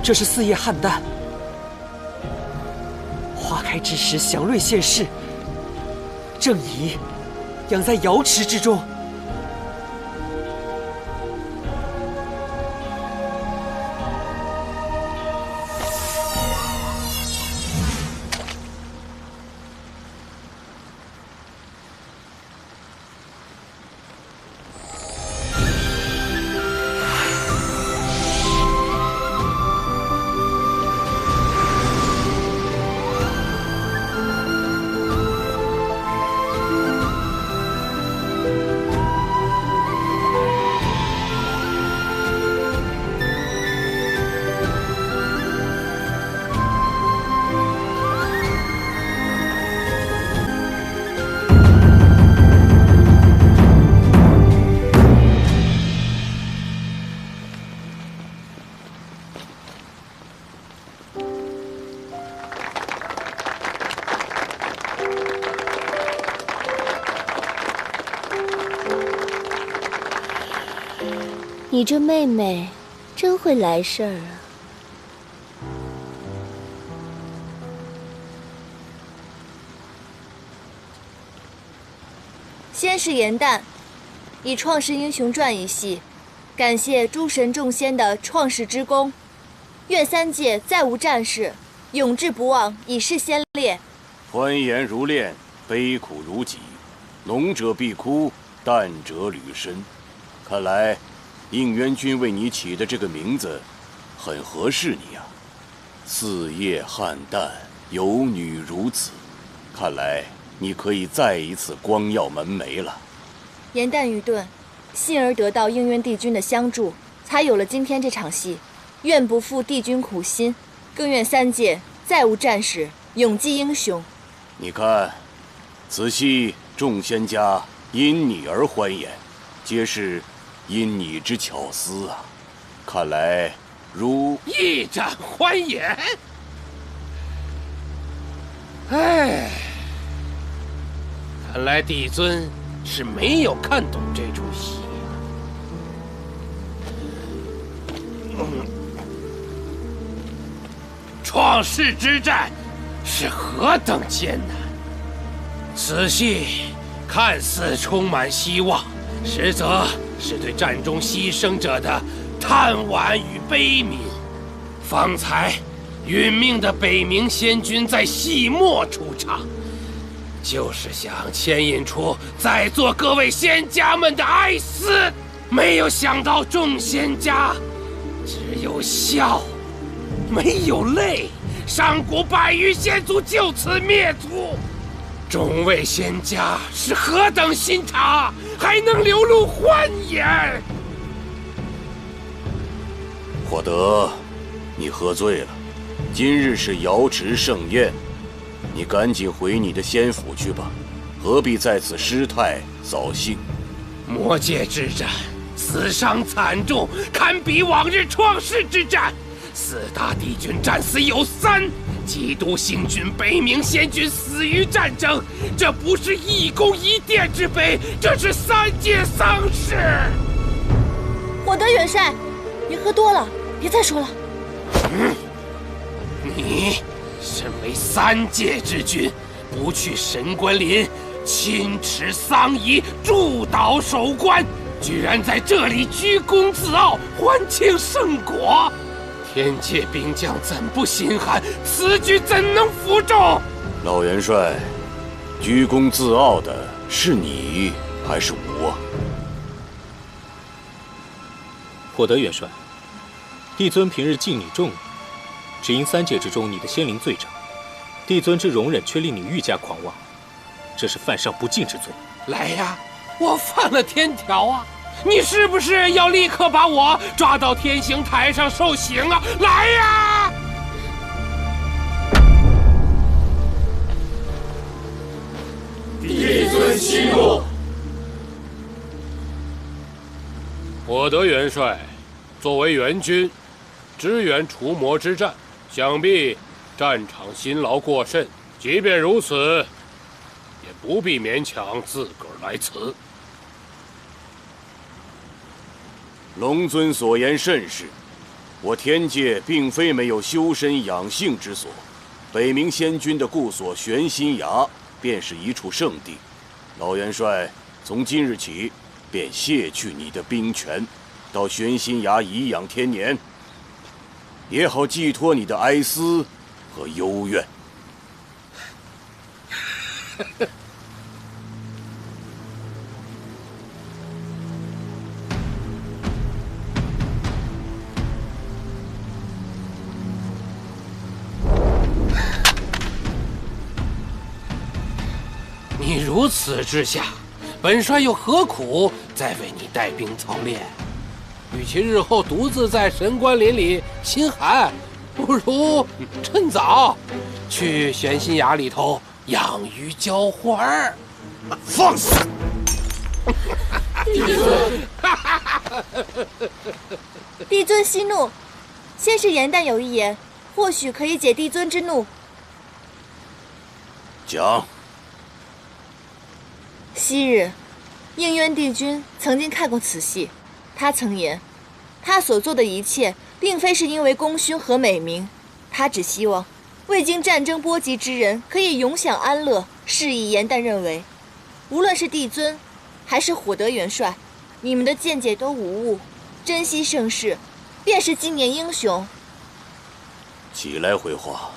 这是四叶汉诞，花开之时祥瑞现世，正宜养在瑶池之中。你这妹妹真会来事儿啊！先是严诞以《创世英雄传》一戏，感谢诸神众仙的创世之功，愿三界再无战事，永志不忘以示先烈。欢颜如恋，悲苦如己，浓者必哭，淡者履身。看来应元君为你起的这个名字很合适你啊。四叶汉诞，有女如此，看来你可以再一次光耀门楣了。严诞愚钝，幸而得到应元帝君的相助，才有了今天这场戏。愿不负帝君苦心，更愿三界再无战事，永继英雄。你看，此戏众仙家因你而欢颜，皆是因你之巧思啊！看来如一展欢颜。哎，看来帝尊是没有看懂这出戏。创世之战是何等艰难！此戏看似充满希望，实则是对战中牺牲者的叹惋与悲悯。方才殒命的北冥仙君在戏末出场，就是想牵引出在座各位仙家们的哀思。没有想到众仙家只有笑，没有泪，上古100余仙族就此灭族。众位仙家是何等心肠，还能流露欢颜？火德，你喝醉了。今日是瑶池盛宴，你赶紧回你的仙府去吧，何必在此失态扫兴？魔界之战死伤惨重，堪比往日创世之战。4大帝君战死有3，基督星君、北冥仙君死于战争，这不是一宫一殿之悲，这是三界丧事。火德元帅，您喝多了，别再说了。你身为三界之君，不去神官林钦持丧仪，祝祷守关，居然在这里居功自傲，还请圣果。天界兵将怎不心寒？此举怎能服众？老元帅，居功自傲的是你还是我？火德元帅，帝尊平日敬你重你，只因3界之中你的仙灵最长，帝尊之容忍却令你愈加狂妄，这是犯上不敬之罪。来呀，我犯了天条啊！你是不是要立刻把我抓到天刑台上受刑啊？来呀！帝尊息怒。火德元帅，作为援军，支援除魔之战，想必战场辛劳过甚。即便如此，也不必勉强自个儿来辞。龙尊所言甚是，我天界并非没有修身养性之所，北冥仙君的故所玄心崖便是一处圣地。老元帅，从今日起便卸去你的兵权，到玄心崖颐养天年，也好寄托你的哀思和幽怨。你如此之下，本帅又何苦再为你带兵操练？与其日后独自在神关林里心寒，不如趁早去玄心崖里头养鱼浇花儿。放肆！帝尊，帝尊息怒。先是严旦有一言，或许可以解帝尊之怒。讲。昔日，应渊帝君曾经看过此戏，他曾言，他所做的一切，并非是因为功勋和美名，他只希望未经战争波及之人可以永享安乐。是以严旦认为，无论是帝尊，还是火德元帅，你们的见解都无误，珍惜盛世，便是今年英雄。起来回话。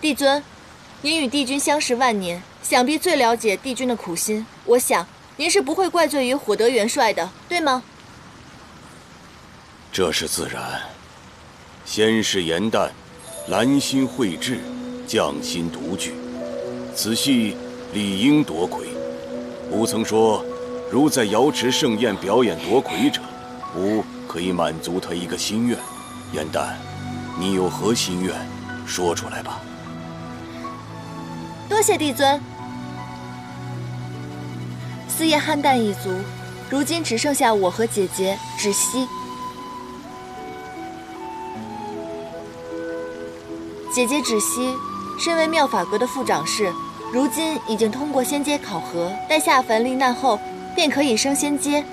帝尊，您与帝君相识万年，想必最了解帝君的苦心。我想您是不会怪罪于火德元帅的，对吗？这是自然。先是严旦，兰心绘制，匠心独具，此戏理应夺魁。吾曾说，如在瑶池盛宴表演夺魁者，吾可以满足他一个心愿。严旦，你有何心愿？说出来吧。多谢帝尊。四叶汉旦一族，如今只剩下我和姐姐芷溪。姐姐芷溪身为妙法阁的副掌事，如今已经通过仙阶考核，待下凡历难后，便可以升仙阶。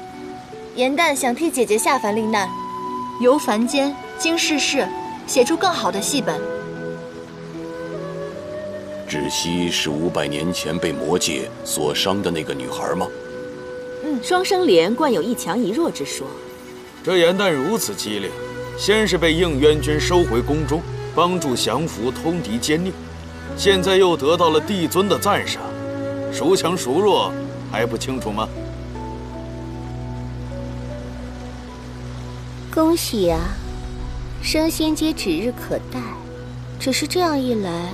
严旦想替姐姐下凡历难，由凡间经世事，写出更好的戏本。芷溪是500年前被魔界所伤的那个女孩吗？双生莲惯有一强一弱之说。这严旦如此机灵，先是被应渊君收回宫中，帮助降服通敌奸佞，现在又得到了帝尊的赞赏，孰强孰弱还不清楚吗？恭喜啊，升仙阶指日可待。只是这样一来，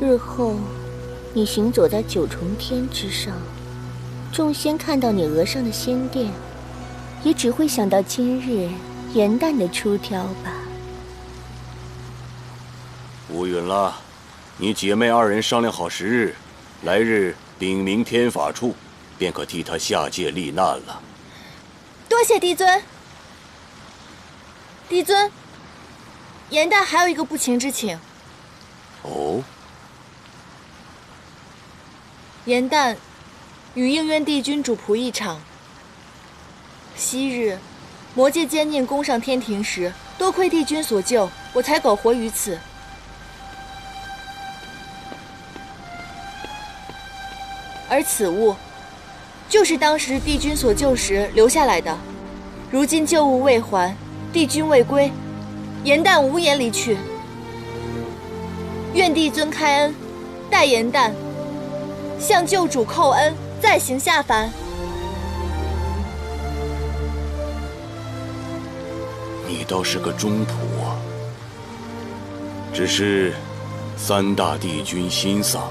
日后你行走在9重天之上，众仙看到你额上的仙殿，也只会想到今日严旦的出挑吧。无允了，你姐妹2人商量好时日，来日禀明天法处，便可替她下界历难了。多谢帝尊。帝尊，严旦还有一个不情之请。哦。严旦与应渊帝君主仆一场。昔日魔界奸佞攻上天庭时，多亏帝君所救，我才苟活于此。而此物，就是当时帝君所救时留下来的。如今旧物未还，帝君未归，颜旦无颜离去。愿帝尊开恩，待颜旦向救主叩恩，再行下凡。你倒是个忠仆啊！只是三大帝君心丧，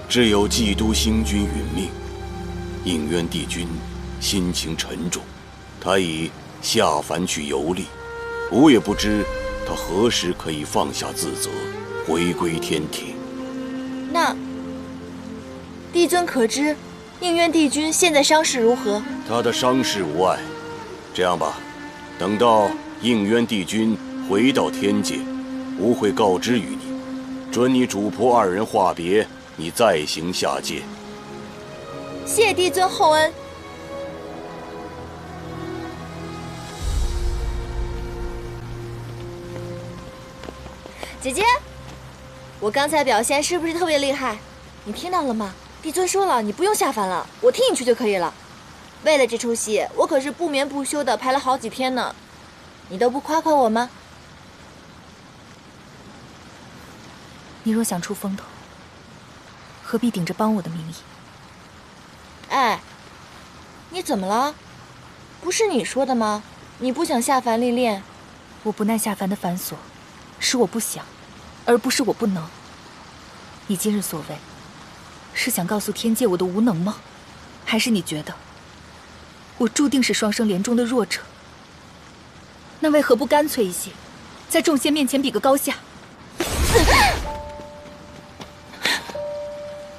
只有冀都星君殒命，应渊帝君心情沉重，他已下凡去游历，吾也不知他何时可以放下自责，回归天庭。那帝尊可知应渊帝君现在伤势如何？他的伤势无碍。这样吧，等到应渊帝君回到天界，吾会告知于你，准你主仆二人话别，你再行下界。谢帝尊厚恩。姐姐，我刚才表现是不是特别厉害？你听到了吗？帝尊说了，你不用下凡了，我替你去就可以了。为了这出戏，我可是不眠不休的排了好几天呢。你都不夸夸我吗？你若想出风头，何必顶着帮我的名义？哎，你怎么了？不是你说的吗？你不想下凡历练？我不耐下凡的繁琐，是我不想，而不是我不能。你今日所为，是想告诉天界我的无能吗？还是你觉得我注定是双生莲中的弱者？那为何不干脆一些，在众仙面前比个高下？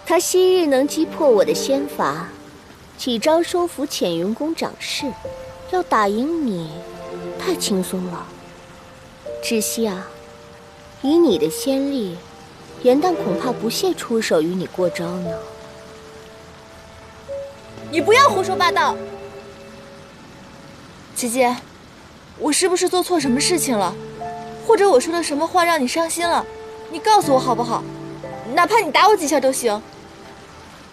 他昔日能击破我的仙法，几招收服浅云宫掌事，要打赢你，太轻松了。只惜啊，以你的仙力，颜旦恐怕不屑出手与你过招呢。你不要胡说八道！姐姐，我是不是做错什么事情了？或者我说的什么话让你伤心了？你告诉我好不好？哪怕你打我几下都行。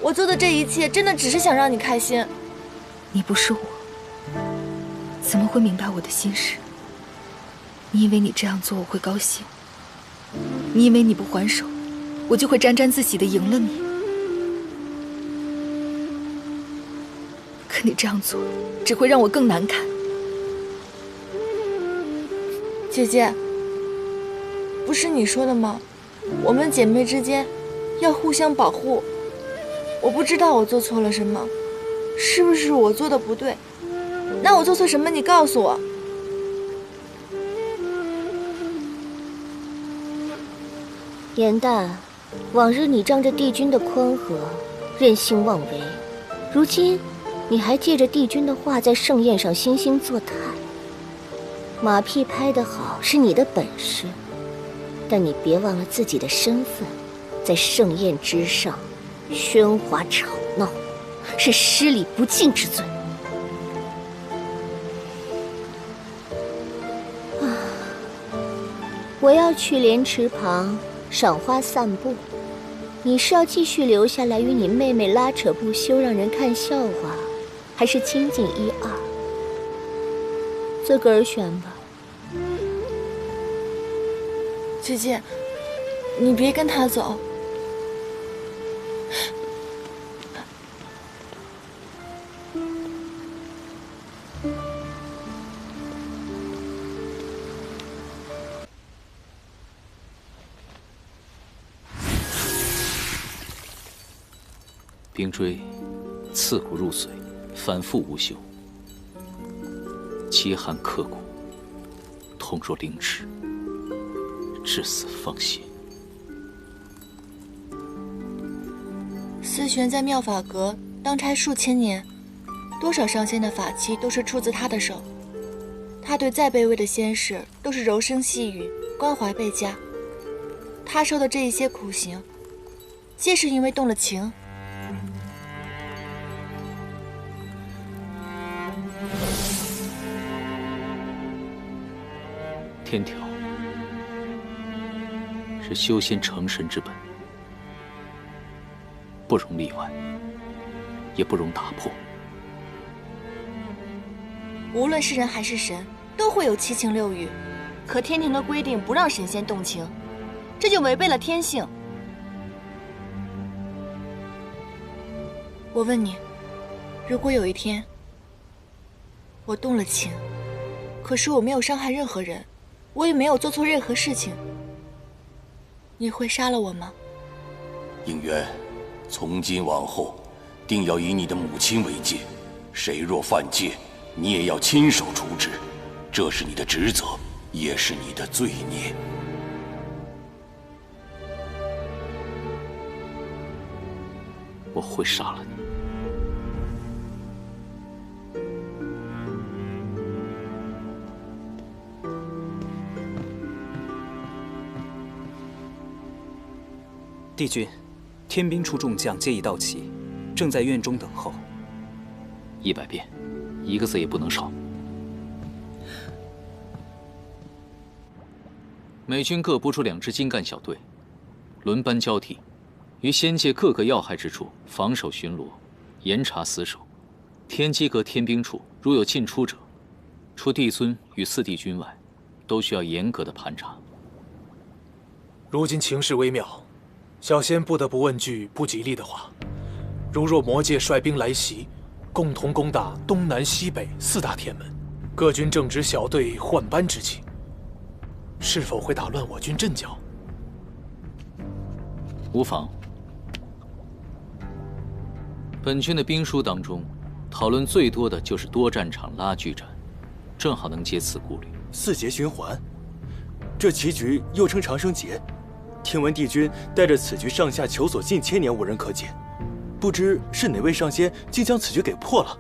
我做的这一切真的只是想让你开心。你不是我，怎么会明白我的心事？你以为你这样做我会高兴？你以为你不还手，我就会沾沾自喜地赢了你？可你这样做，只会让我更难堪。姐姐，不是你说的吗？我们姐妹之间要互相保护。我不知道我做错了什么，是不是我做的不对？那我做错什么？你告诉我。颜旦，往日你仗着帝君的宽和，任性妄为，如今你还借着帝君的话在盛宴上惺惺作态。马屁拍得好是你的本事，但你别忘了自己的身份，在盛宴之上喧哗吵闹，是失礼不敬之罪。我要去莲池旁赏花散步，你是要继续留下来与你妹妹拉扯不休，让人看笑话，还是清静一二？自个儿选吧。姐姐，你别跟他走。冰锥刺骨入髓，反复无休，凄寒刻骨，痛若凌迟，至死方歇。思玄在妙法阁当差数千年，多少上仙的法器都是出自他的手。他对再卑微的仙士都是柔声细语，关怀倍加。他受的这一些苦刑，皆是因为动了情。天条是修仙成神之本，不容例外，也不容打破。无论是人还是神，都会有七情六欲，可天庭的规定不让神仙动情，这就违背了天性。我问你，如果有一天我动了情，可是我没有伤害任何人，我也没有做错任何事情，你会杀了我吗？应渊，从今往后，定要以你的母亲为戒，谁若犯戒，你也要亲手处置，这是你的职责，也是你的罪孽。我会杀了你。帝君，天兵处众将皆已到齐，正在院中等候。100遍，一个字也不能少。美军各拨出2支精干小队，轮班交替，于仙界各个要害之处防守巡逻，严查死守。天机阁天兵处如有进出者，除帝尊与4帝君外，都需要严格的盘查。如今情势微妙。小仙不得不问句不吉利的话：如若魔界率兵来袭，共同攻打东南西北4大天门，各军正值小队换班之期，是否会打乱我军阵脚？无妨。本军的兵书当中，讨论最多的就是多战场拉锯战，正好能解此顾虑。4节循环，这棋局又称长生劫。听闻帝君带着此局上下求索近千年无人可解，不知是哪位上仙竟将此局给破了。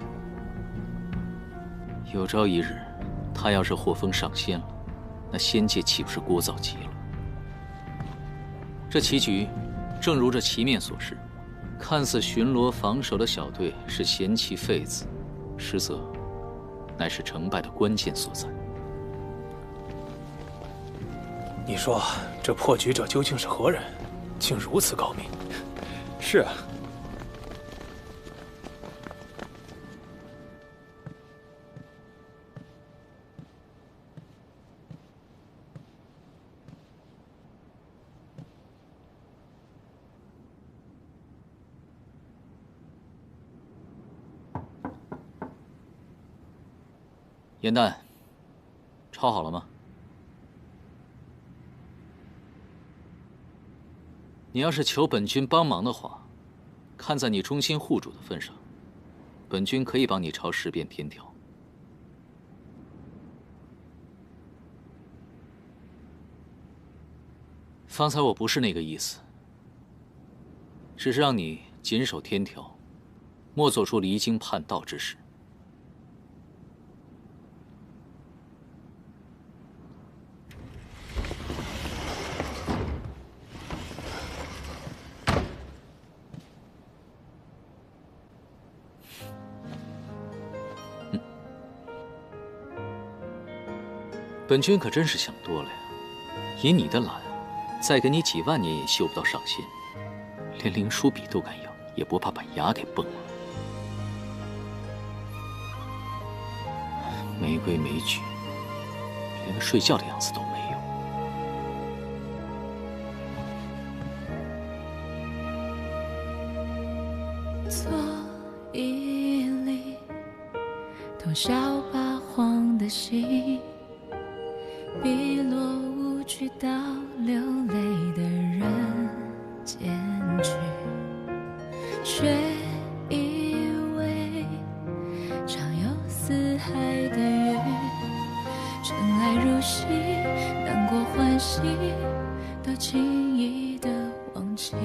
有朝一日，他要是获封上仙了，那仙界岂不是聒噪极了？这棋局，正如这棋面所示，看似巡逻防守的小队是贤妻废子，实则乃是成败的关键所在。你说这破局者究竟是何人，竟如此高明？是啊。严旦，抄好了吗？你要是求本军帮忙的话，看在你忠心护主的份上，本军可以帮你抄10遍天条。方才我不是那个意思，只是让你谨守天条，莫做出离经叛道之事。本军可真是想多了呀！以你的懒，再给你几万年也修不到上仙，连灵书笔都敢要，也不怕把牙给崩了。没规没矩，连个睡觉的样子都没有。做一粒多少八荒的心，碧落无趣到流泪的人间去，却以为常有四海的雨，尘埃如洗，难过欢喜都轻易的忘记。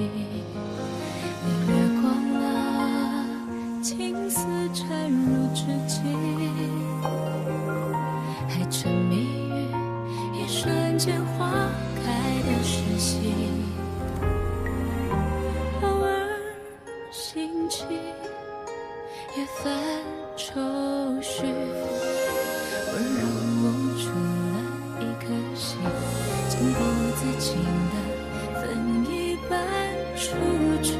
你掠过了青丝缠入指尖，还沉迷于一瞬间花开的时息，偶尔兴起也泛愁绪，温柔捂住了一颗惜，情不自禁的分一半出去。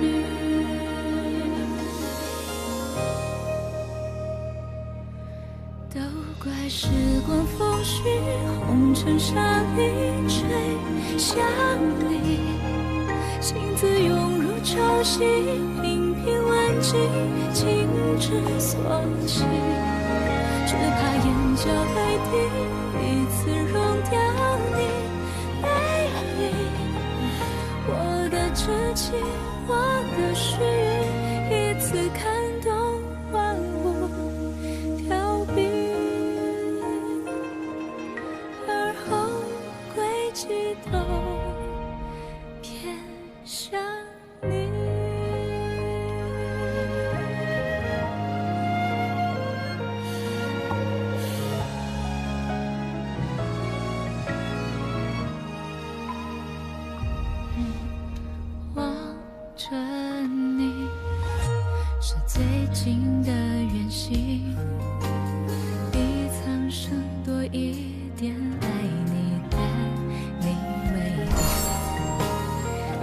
都怪时光风絮，红尘沙里吹向你，心字涌入潮汐，频频万击，情之所起。只怕眼角泪滴，一次溶掉你背影。我的痴情，我的须臾，一次看懂万物凋敝，而后归期都偏向你。望着你，是最近的远行，比苍生多一点爱你，但你为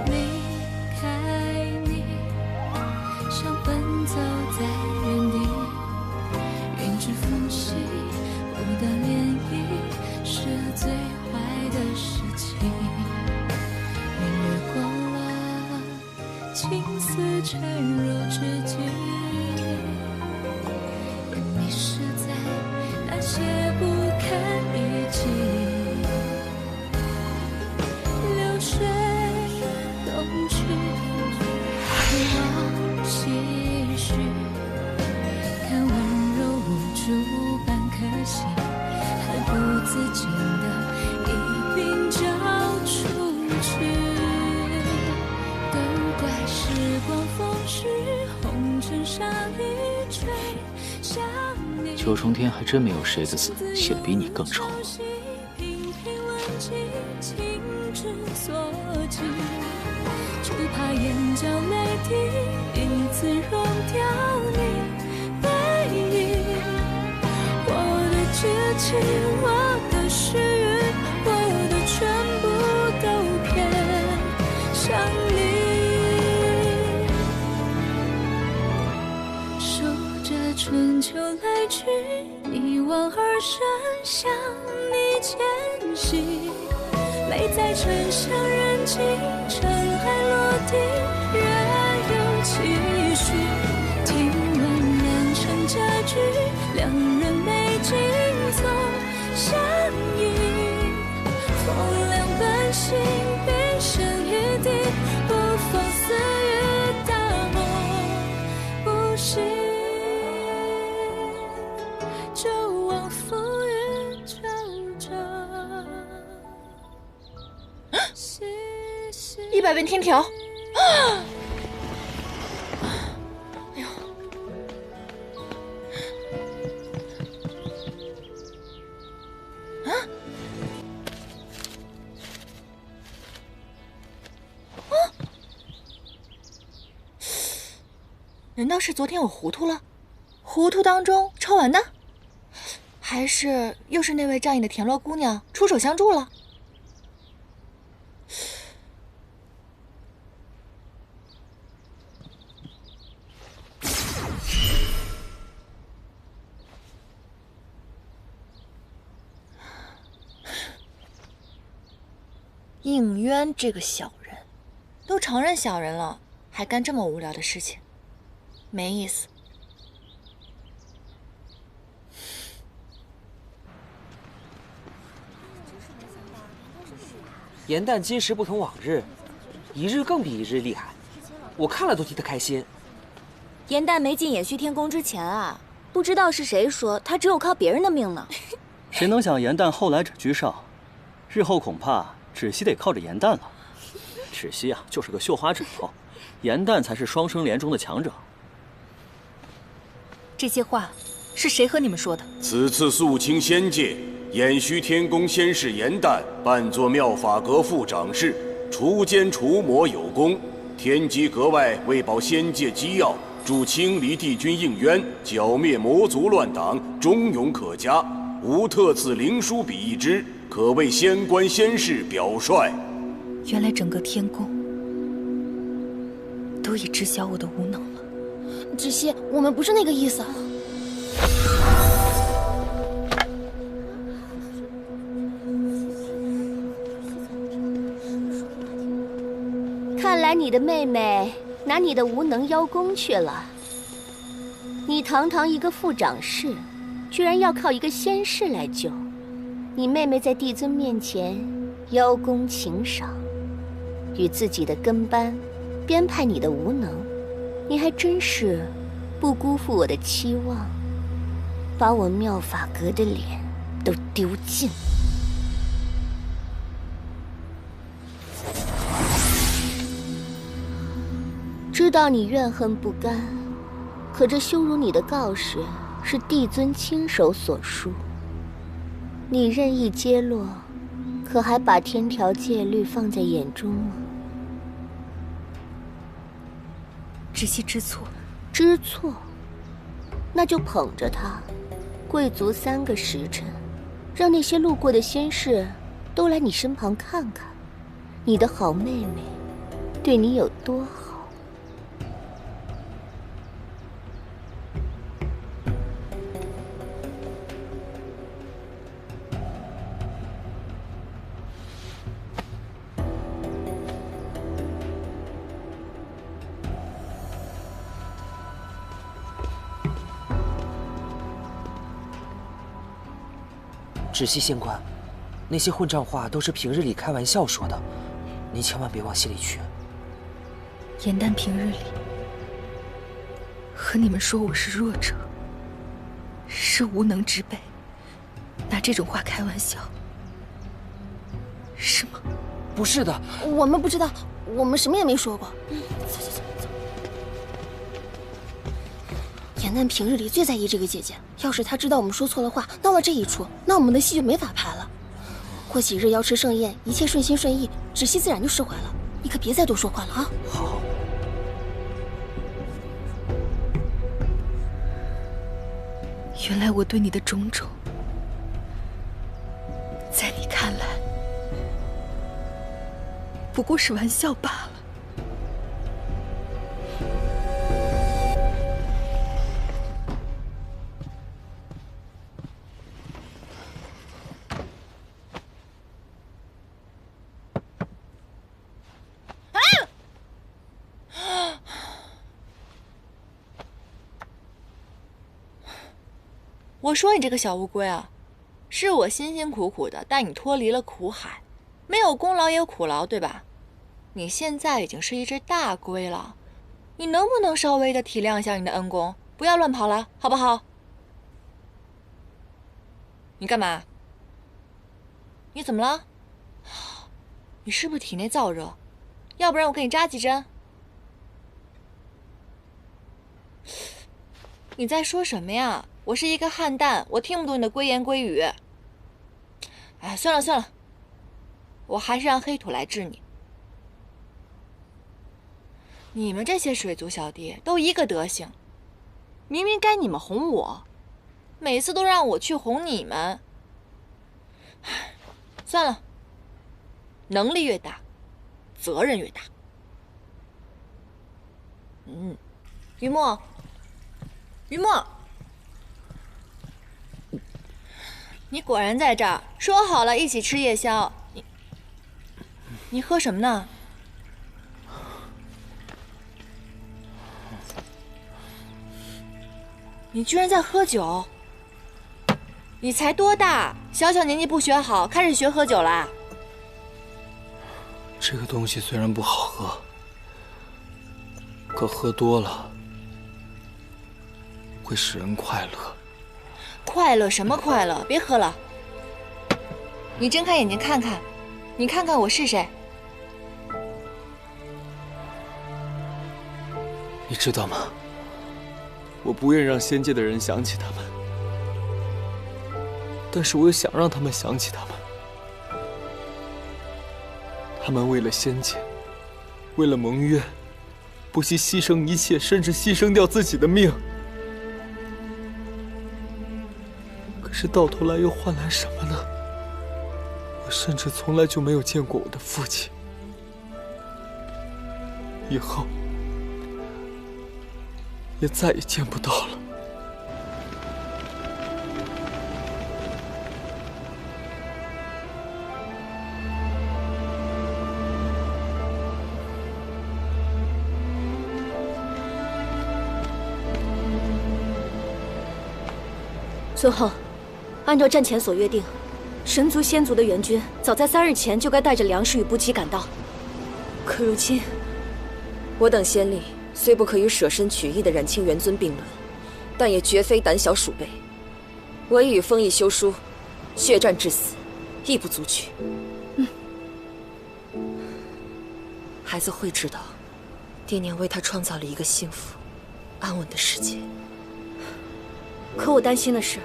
离开你，像奔走在原地，云之缝隙，不得涟漪，是最坏的事情。年月过了，青丝沉入知己，也迷失在那些不堪一击。流水东去，一往唏嘘，看温柔无助般可惜，还不自禁的一并交出去。都怪时光风絮，红尘沙里吹向你。九重天还真没有谁的字写得比你更丑。频频问起，情之所寄，只怕眼角泪滴，一次溶掉你背影。我的痴情，我的须臾，我的全部都偏向你。数着春秋来去，一往而深，向你迁徙。美在沉香人静，尘埃落地，仍有期许。听闻良辰佳句，两人美景总相依。风凉半醒，冰声一地，不妨似雨大梦不醒。就往浮云皱皱。100遍天条。哎呦！啊！啊！难道是昨天我糊涂了？糊涂当中抄完的？还是又是那位仗义的田螺姑娘出手相助了？应渊这个小人，都承认小人了，还干这么无聊的事情，没意思。严旦今时不同往日，一日更比一日厉害，我看了都替他开心。严旦没进延续天宫之前啊，不知道是谁说他只有靠别人的命呢。谁能想严旦后来者居上，日后恐怕芷溪得靠着严旦了。芷溪啊，就是个绣花枕头，严旦才是双生莲中的强者。这些话是谁和你们说的？此次肃清仙界，偃虚天宫仙士严旦扮作妙法阁副掌事，除奸除魔有功。天机阁外为保仙界机要，助清离帝君应渊，剿灭魔族乱党，忠勇可嘉。吾特赐灵书笔一支，可为仙官仙士表率。原来整个天宫都已知晓我的无能了。芷溪，我们不是那个意思。看来你的妹妹拿你的无能邀功去了。你堂堂一个副掌事，居然要靠一个仙士来救。你妹妹在帝尊面前邀功请赏，与自己的跟班编排你的无能，你还真是不辜负我的期望，把我妙法阁的脸都丢尽。知道你怨恨不甘，可这羞辱你的告示是帝尊亲手所书，你任意揭落，可还把天条戒律放在眼中吗？芷溪知错。知错，那就捧着它，跪足3个时辰，让那些路过的仙士都来你身旁看看，你的好妹妹对你有多好。芷溪仙官，那些混账话都是平日里开玩笑说的，您千万别往心里去。颜淡平日里和你们说我是弱者，是无能之辈，拿这种话开玩笑，是吗？不是的，我们不知道，我们什么也没说过。走。颜淡平日里最在意这个姐姐，要是她知道我们说错了话，闹了这一出，那我们的戏就没法拍了。过几日瑶池盛宴，一切顺心顺意，芷溪自然就释怀了。你可别再多说话了啊！好。原来我对你的种种，在你看来不过是玩笑罢了。我说你这个小乌龟啊，是我辛辛苦苦的带你脱离了苦海，没有功劳也有苦劳，对吧？你现在已经是一只大龟了，你能不能稍微的体谅一下你的恩公，不要乱跑了，好不好？你干嘛？你怎么了？你是不是体内燥热？要不然我给你扎几针。你在说什么呀？我是一个汉旦，我听不懂你的龟言龟语。哎，算了，我还是让黑土来治你。你们这些水族小弟都一个德行，明明该你们哄我，每次都让我去哄你们。算了，能力越大，责任越大。于墨，你果然在这儿，说好了一起吃夜宵。你喝什么呢？你居然在喝酒！你才多大？小年纪不学好，开始学喝酒啦？这个东西虽然不好喝，可喝多了会使人快乐。快乐什么快乐？别喝了！你睁开眼睛看看，你看看我是谁？你知道吗？我不愿让仙界的人想起他们，但是我又想让他们想起他们。他们为了仙界，为了盟约，不惜牺牲一切，甚至牺牲掉自己的命。可是到头来又换来什么呢？我甚至从来就没有见过我的父亲，以后也再也见不到了。孙后，按照战前所约定，神族仙族的援军早在3日前就该带着粮食与补给赶到。可如今，我等先帝虽不可与舍身取义的冉青元尊并论，但也绝非胆小鼠辈。我已与丰毅修书，血战至死，亦不足取。孩子会知道，爹娘为他创造了一个幸福、安稳的世界。可我担心的是，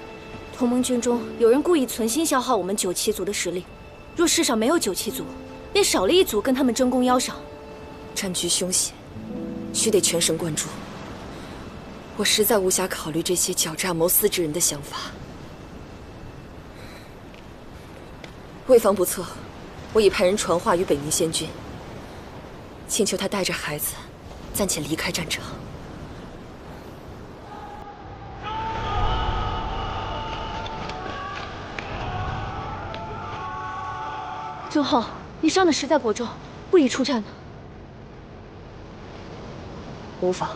同盟军中有人故意存心消耗我们九旗族的实力。若世上没有九旗族，便少了一族跟他们争功邀赏。战局凶险，须得全神贯注。我实在无暇考虑这些狡诈谋私之人的想法。为防不测，我已派人传话于北冥仙君，请求他带着孩子暂且离开战场。尊后，你伤得实在过重，不宜出战呢。无妨。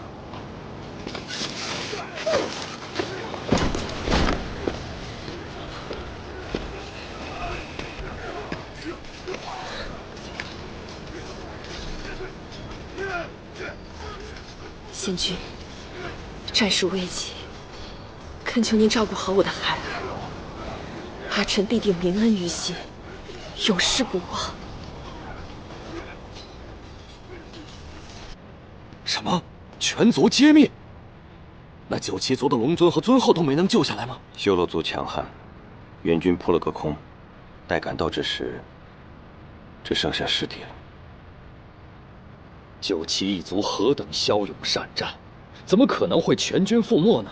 仙君，战事危急，恳求您照顾好我的孩儿。阿晨必定铭恩于心，永世不忘。什么？全族皆灭？那九旗族的龙尊和尊后都没能救下来吗？修罗族强悍，援军扑了个空，待赶到之时，只剩下尸体了。九旗一族何等骁勇善战，怎么可能会全军覆没呢？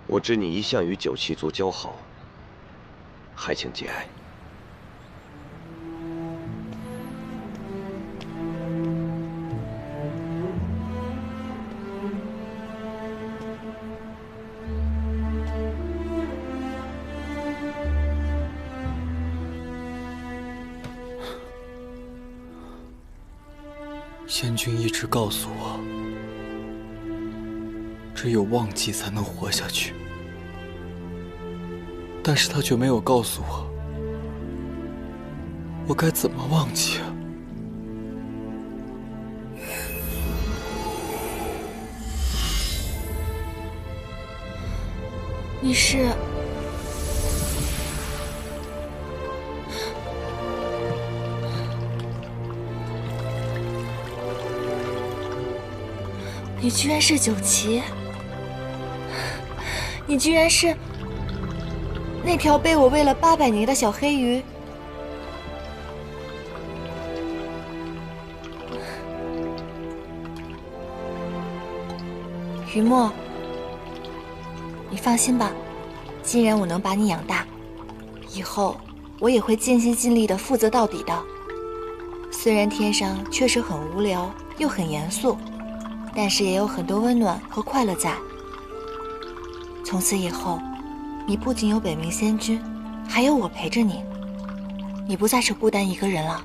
我知你一向与九旗族交好，还请节哀。仙君一直告诉我，只有忘记才能活下去，但是他却没有告诉我，我该怎么忘记啊？你是？你居然是九旗！你居然是那条被我喂了800年的小黑鱼！于墨，你放心吧，既然我能把你养大，以后我也会尽心尽力的负责到底的。虽然天上确实很无聊又很严肃，但是也有很多温暖和快乐在。从此以后，你不仅有北冥仙君，还有我陪着你，你不再是孤单一个人了。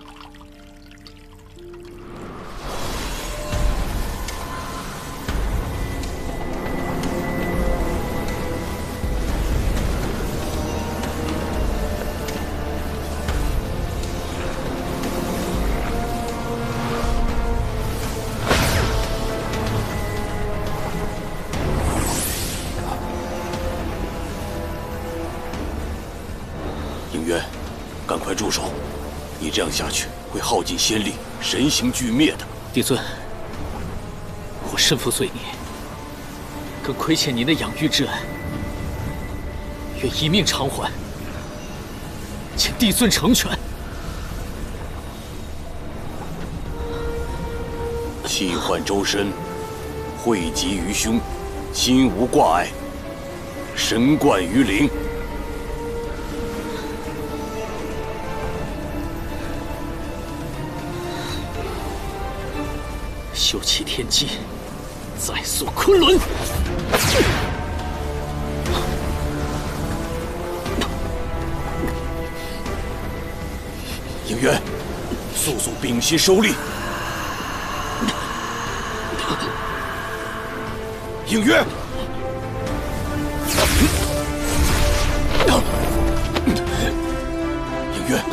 赶快住手！你这样下去会耗尽仙力，神形俱灭的。帝尊，我身负罪孽，更亏欠您的养育之恩，愿一命偿还，请帝尊成全。气换周身，汇集于胸，心无挂碍，神贯于灵。修齐天机，再塑昆仑。应渊，速速屏息收力。应渊。 应渊，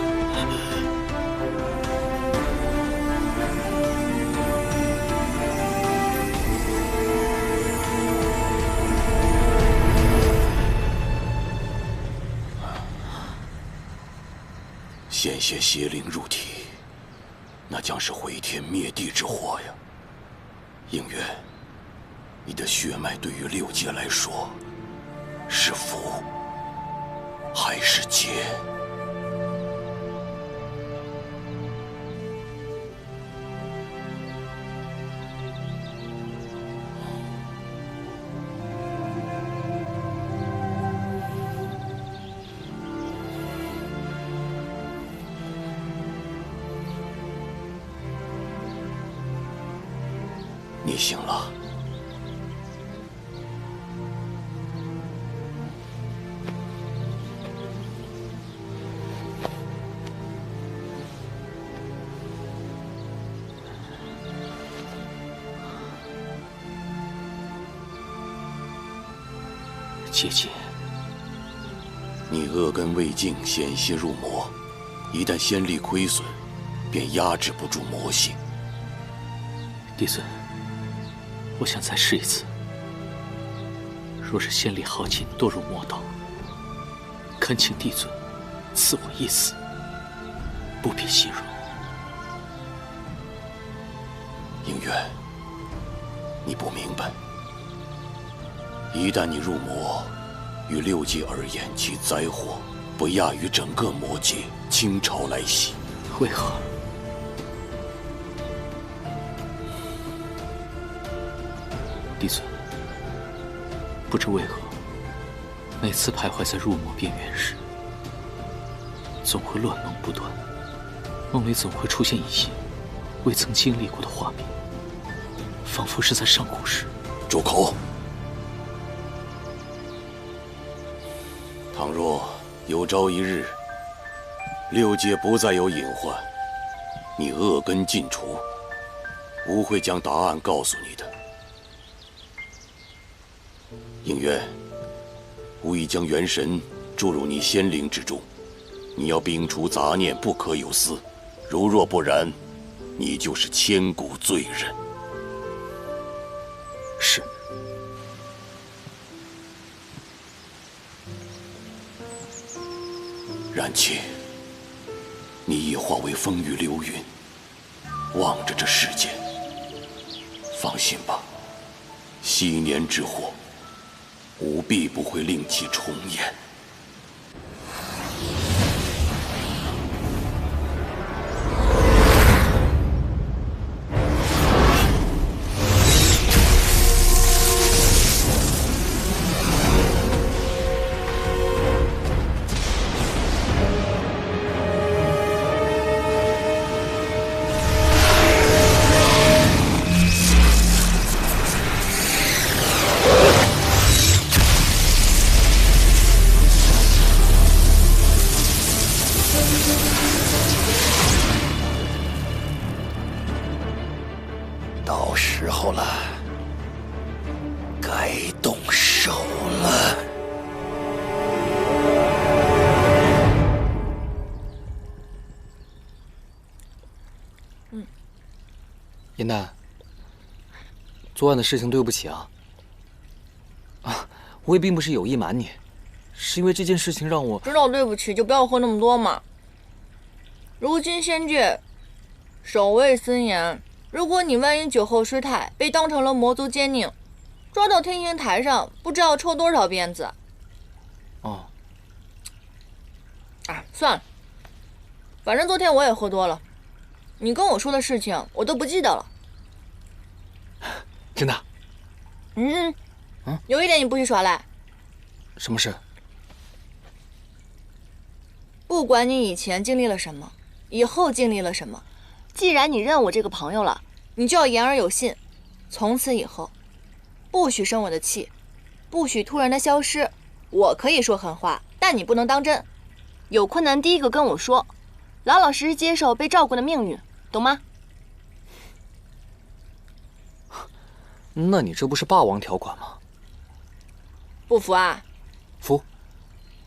献血邪灵入体，那将是毁天灭地之祸呀！应渊，你的血脉对于六界来说，是福还是劫？ 你醒了。姐姐，你恶根未尽，险些入魔，一旦仙力亏损，便压制不住魔性。帝尊。 我想再试一次。若是仙力耗尽，堕入魔道，恳请帝尊赐我一死，不必息辱。应渊，你不明白，一旦你入魔，于六界而言，其灾祸不亚于整个魔界倾巢来袭。为何？ 帝尊，不知为何，每次徘徊在入魔边缘时，总会乱梦不断，梦里总会出现一些未曾经历过的画面，仿佛是在上古时。住口！倘若有朝一日，六界不再有隐患，你恶根尽除，吾会将答案告诉你的。 应渊，吾已将元神注入你仙灵之中，你要摒除杂念，不可有私。如若不然，你就是千古罪人。是。然且，你已化为风雨流云，望着这世间。放心吧，昔年之祸。 吾必不会令其重演。到时候了，该动手了。严丹，昨晚的事情对不起啊。我也并不是有意瞒你，是因为这件事情让我知道对不起就不要喝那么多嘛。如今仙界守卫森严。 如果你万一酒后失态，被当成了魔族奸佞，抓到天刑台上，不知道抽多少鞭子。哦。啊，算了，反正昨天我也喝多了，你跟我说的事情我都不记得了。真的？有一点你不许耍赖。什么事？不管你以前经历了什么，以后经历了什么。 既然你认我这个朋友了，你就要言而有信，从此以后，不许生我的气，不许突然的消失。我可以说狠话，但你不能当真。有困难第一个跟我说，老老实实接受被照顾的命运，懂吗？那你这不是霸王条款吗？不服啊？服，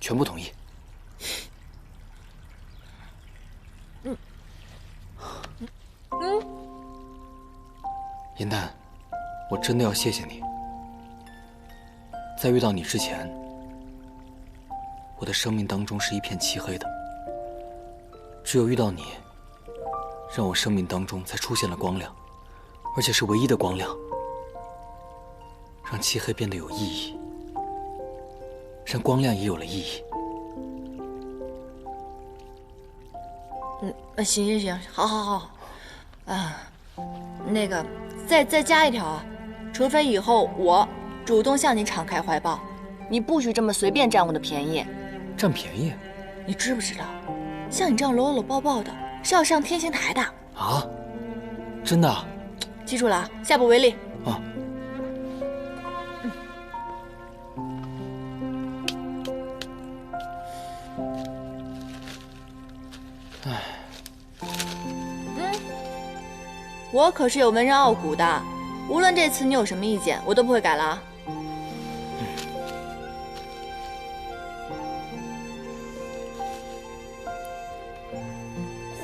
全部同意。银丹，我真的要谢谢你。在遇到你之前，我的生命当中是一片漆黑的。只有遇到你，让我生命当中才出现了光亮，而且是唯一的光亮，让漆黑变得有意义，让光亮也有了意义。行，好，那个再加一条啊，除非以后我主动向你敞开怀抱，你不许这么随便占我的便宜。占便宜？你知不知道，像你这样搂搂抱抱的，是要上天刑台的啊？真的？记住了啊，下不为例。啊。我可是有文人傲骨的，无论这次你有什么意见，我都不会改了啊。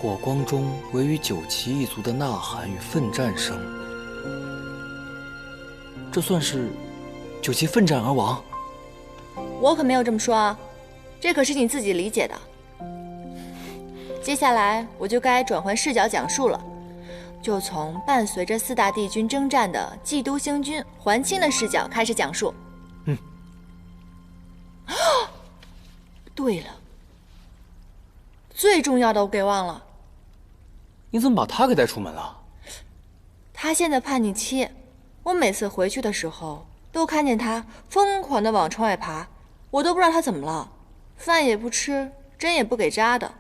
火光中唯余九旗一族的呐喊与奋战声，这算是九旗奋战而亡？我可没有这么说啊，这可是你自己理解的。接下来我就该转换视角讲述了。就从伴随着4大帝君征战的冀都星君桓清的视角开始讲述。对了，最重要的我给忘了。你怎么把他给带出门了？他现在叛逆期，我每次回去的时候都看见他疯狂的往窗外爬，我都不知道他怎么了，饭也不吃，针也不给扎的。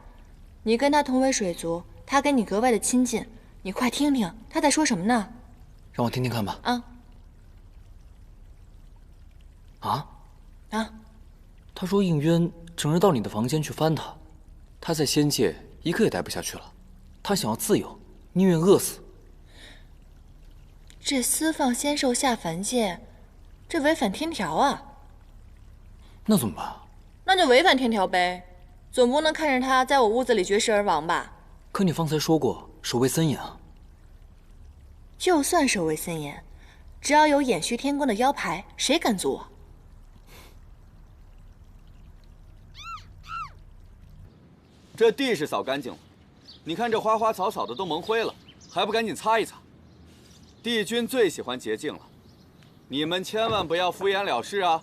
你跟他同为水族，他跟你格外的亲近。你快听听他在说什么呢？让我听听看吧。他说应渊整日到你的房间去翻他，他在仙界一刻也待不下去了，他想要自由，宁愿饿死。这私放仙兽下凡界，这违反天条啊！那怎么办？那就违反天条呗，总不能看着他在我屋子里绝食而亡吧？可你方才说过守卫森严啊。就算守卫森严，只要有掩虚天宫的腰牌，谁敢阻我？这地是扫干净了，你看这花花草草的都蒙灰了，还不赶紧擦一擦？帝君最喜欢洁净了，你们千万不要敷衍了事啊！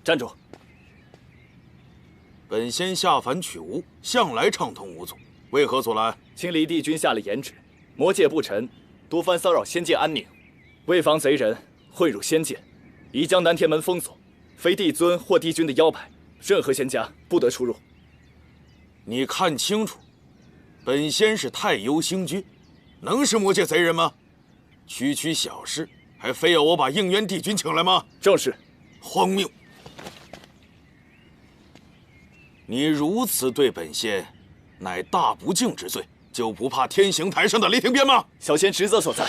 站住！本仙下凡取物，向来畅通无阻，为何阻拦？青离帝君下了严旨，魔界不臣多番骚扰仙界安宁，为防贼人混入仙界，已将南天门封锁，非帝尊或帝君的腰牌，任何仙家不得出入。你看清楚，本仙是太幽星君，能是魔界贼人吗？区区小事，还非要我把应渊帝君请来吗？正是。荒谬！你如此对本仙，乃大不敬之罪，就不怕天刑台上的雷霆鞭吗？小仙职责所在。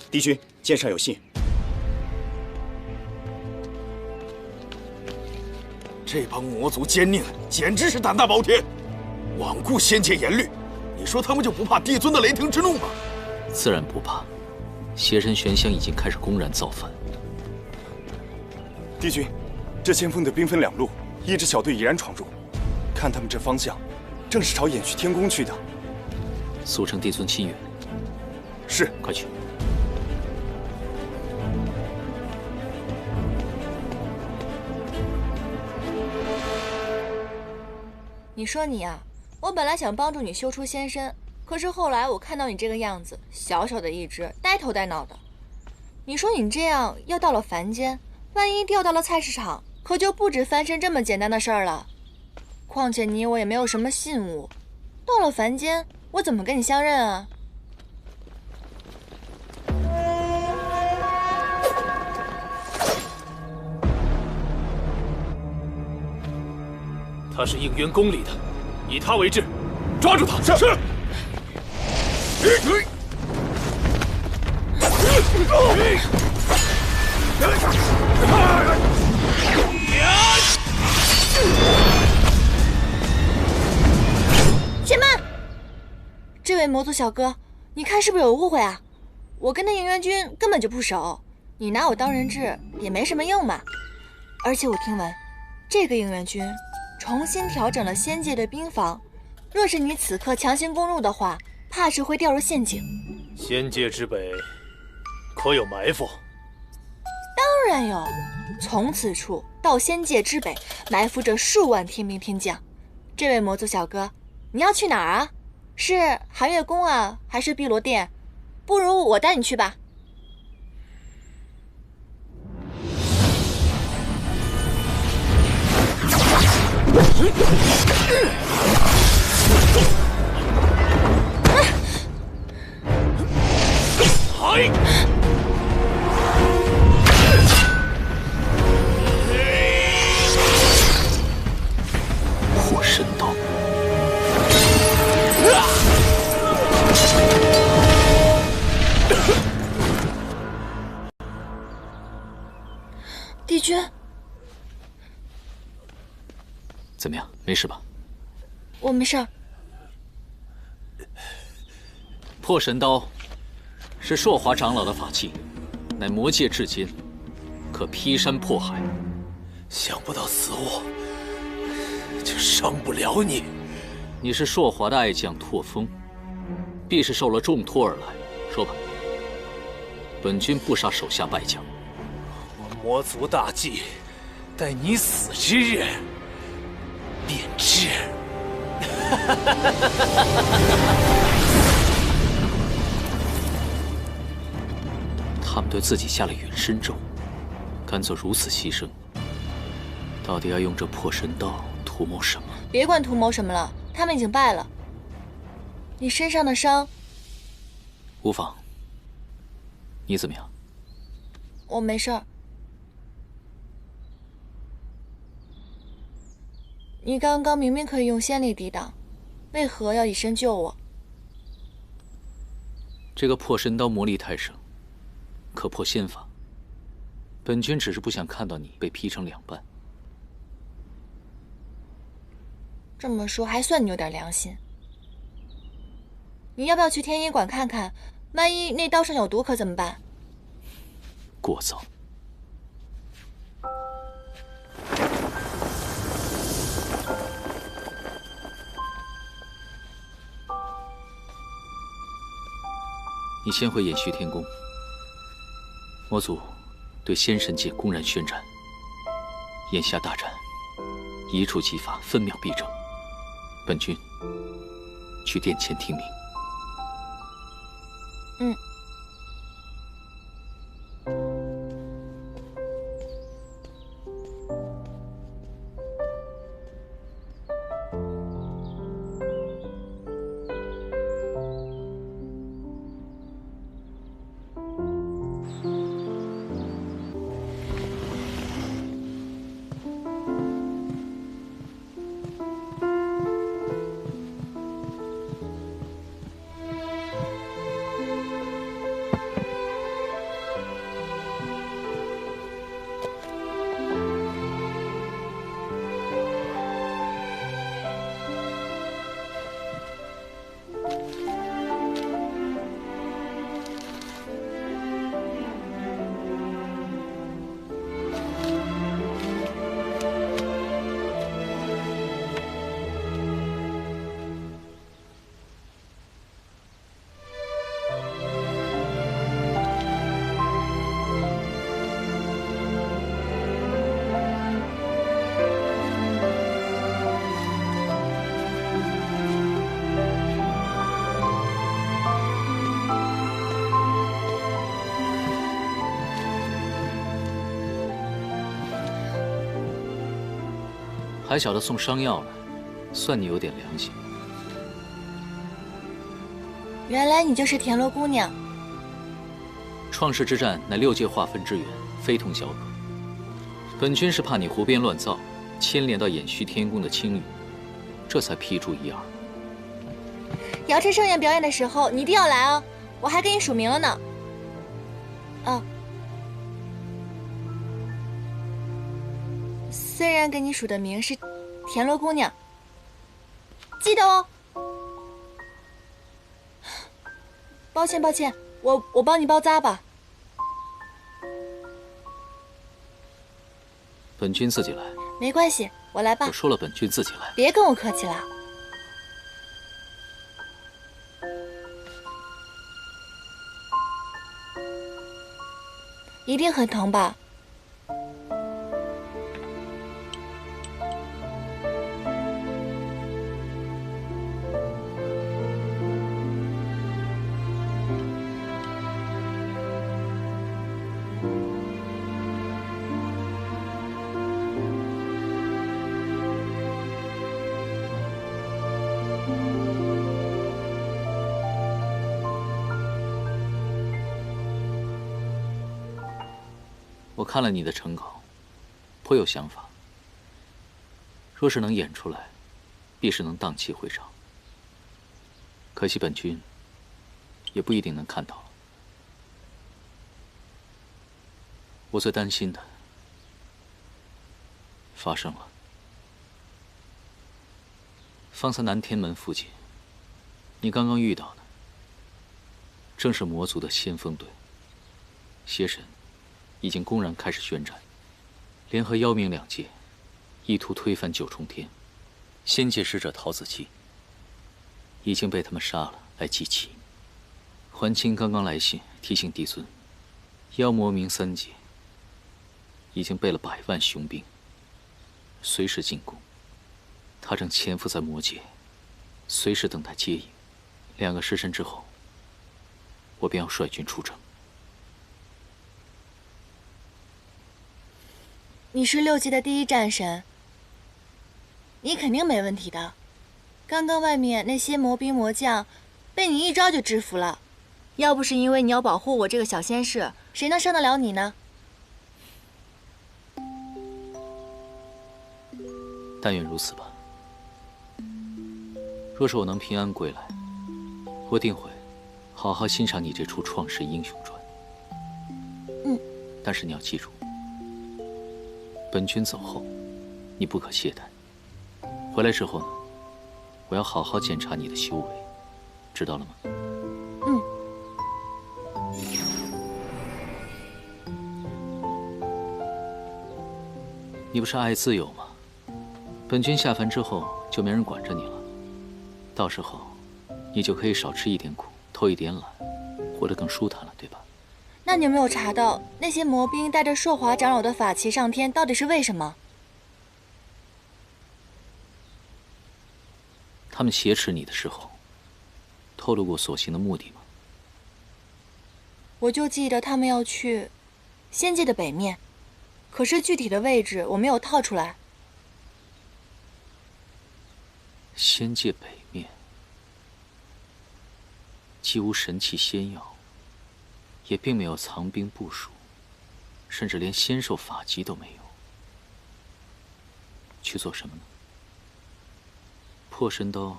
帝君，剑上有信。这帮魔族奸佞简直是胆大包天，罔顾仙界严律。你说他们就不怕帝尊的雷霆之怒吗？自然不怕。邪神玄香已经开始公然造反。帝君，这先锋队兵分两路，一支小队已然闯入，看他们这方向，正是朝掩虚天宫去的。速成帝尊亲远。是，快去。你说你啊，我本来想帮助你修出仙身，可是后来我看到你这个样子，小小的一只，呆头呆脑的。你说你这样要到了凡间，万一掉到了菜市场，可就不止翻身这么简单的事儿了。况且你我也没有什么信物，到了凡间，我怎么跟你相认啊？他是应元宫里的，以他为质，抓住他！是。且慢！这位魔族小哥，你看是不是有误会啊？我跟那应元君根本就不熟，你拿我当人质也没什么用嘛。而且我听闻，这个应元君重新调整了仙界的兵防，若是你此刻强行攻入的话，怕是会掉入陷阱。仙界之北可有埋伏？当然有，从此处到仙界之北，埋伏着数万天兵天将。这位魔族小哥，你要去哪儿啊？是寒月宫啊，还是碧螺殿？不如我带你去吧。破神刀。帝君，怎么样？没事吧？我没事儿。破神刀是朔华长老的法器，乃魔界至坚，可劈山破海。想不到此物就伤不了你。你是朔华的爱将拓风，必是受了重托而来。说吧，本君不杀手下败将。我魔族大计，待你死之日便知。他们对自己下了陨身咒，敢做如此牺牲，到底要用这破神刀图谋什么？别管图谋什么了，他们已经败了。你身上的伤，无妨。你怎么样？我没事儿。你刚刚明明可以用仙力抵挡，为何要以身救我？这个破神刀魔力太盛，可破仙法。本君只是不想看到你被劈成两半。这么说还算你有点良心。你要不要去天医馆看看？万一那刀上有毒可怎么办？过早。你先回掩虚天宫。魔族对仙神界公然宣战，眼下大战一触即发，分秒必争。本君去殿前听命。嗯。还晓得送伤药来，算你有点良心。原来你就是田螺姑娘。创世之战乃6界划分之源，非同小可。本君是怕你胡编乱造，牵连到偃虚天宫的清誉，这才批注一二。瑶池盛宴表演的时候，你一定要来哦，我还给你署名了呢。哦，虽然给你署的名是田螺姑娘，记得哦。抱歉抱歉，我帮你包扎吧。本君自己来。没关系，我来吧。我说了，本君自己来。别跟我客气了。一定很疼吧？我看了你的成稿，颇有想法。若是能演出来，必是能荡气回肠。可惜本君也不一定能看到了。我最担心的发生了。方才南天门附近，你刚刚遇到的正是魔族的先锋队，邪神已经公然开始宣战，联合妖冥2界，意图推翻9重天。仙界使者陶子期已经被他们杀了，来祭旗。桓清刚刚来信提醒帝尊，妖魔冥3界已经备了100万雄兵，随时进攻。他正潜伏在魔界，随时等待接应。2个时辰之后，我便要率军出征。你是6界的第1战神，你肯定没问题的。刚刚外面那些魔兵魔将，被你一招就制服了。要不是因为你要保护我这个小仙士，谁能伤得了你呢？但愿如此吧。若是我能平安归来，我定会好好欣赏你这出《创世英雄传》。但是你要记住，本君走后，你不可懈怠。回来之后呢，我要好好检查你的修为，知道了吗？你不是爱自由吗？本君下凡之后就没人管着你了，到时候你就可以少吃一点苦，偷一点懒，活得更舒坦了，对吧？那你有没有查到那些魔兵带着朔华长老的法旗上天，到底是为什么？他们挟持你的时候，透露过所行的目的吗？我就记得他们要去仙界的北面，可是具体的位置我没有套出来。仙界北面既无神器仙药，也并没有藏兵部署，甚至连仙兽法籍都没有。去做什么呢？破神刀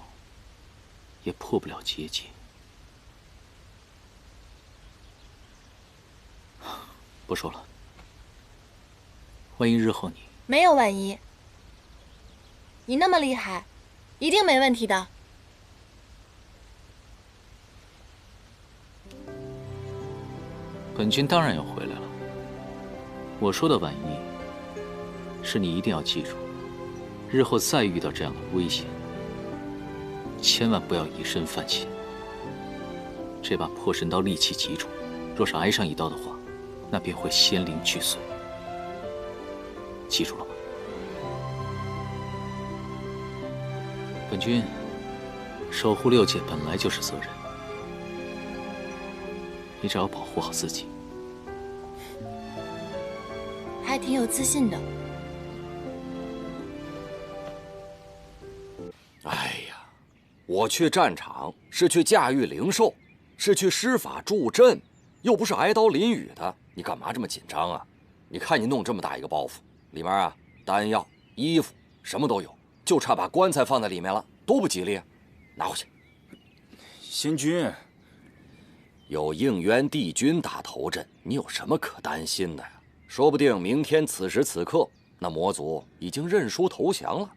也破不了结界。不说了，万一日后你……没有万一，你那么厉害，一定没问题的。本君当然要回来了。我说的万一，是你一定要记住，日后再遇到这样的危险，千万不要以身犯险。这把破神刀利器极重，若是挨上一刀的话，那便会仙灵俱碎。记住了吗？本君守护6界本来就是责任，你只要保护好自己。还挺有自信的。我去战场是去驾驭灵兽，是去施法助阵，又不是挨刀淋雨的。你干嘛这么紧张啊？你看你弄这么大一个包袱，里面啊丹药、衣服什么都有，就差把棺材放在里面了，多不吉利啊！拿回去。仙君，有应渊帝君打头阵，你有什么可担心的呀？说不定明天此时此刻，那魔族已经认输投降了。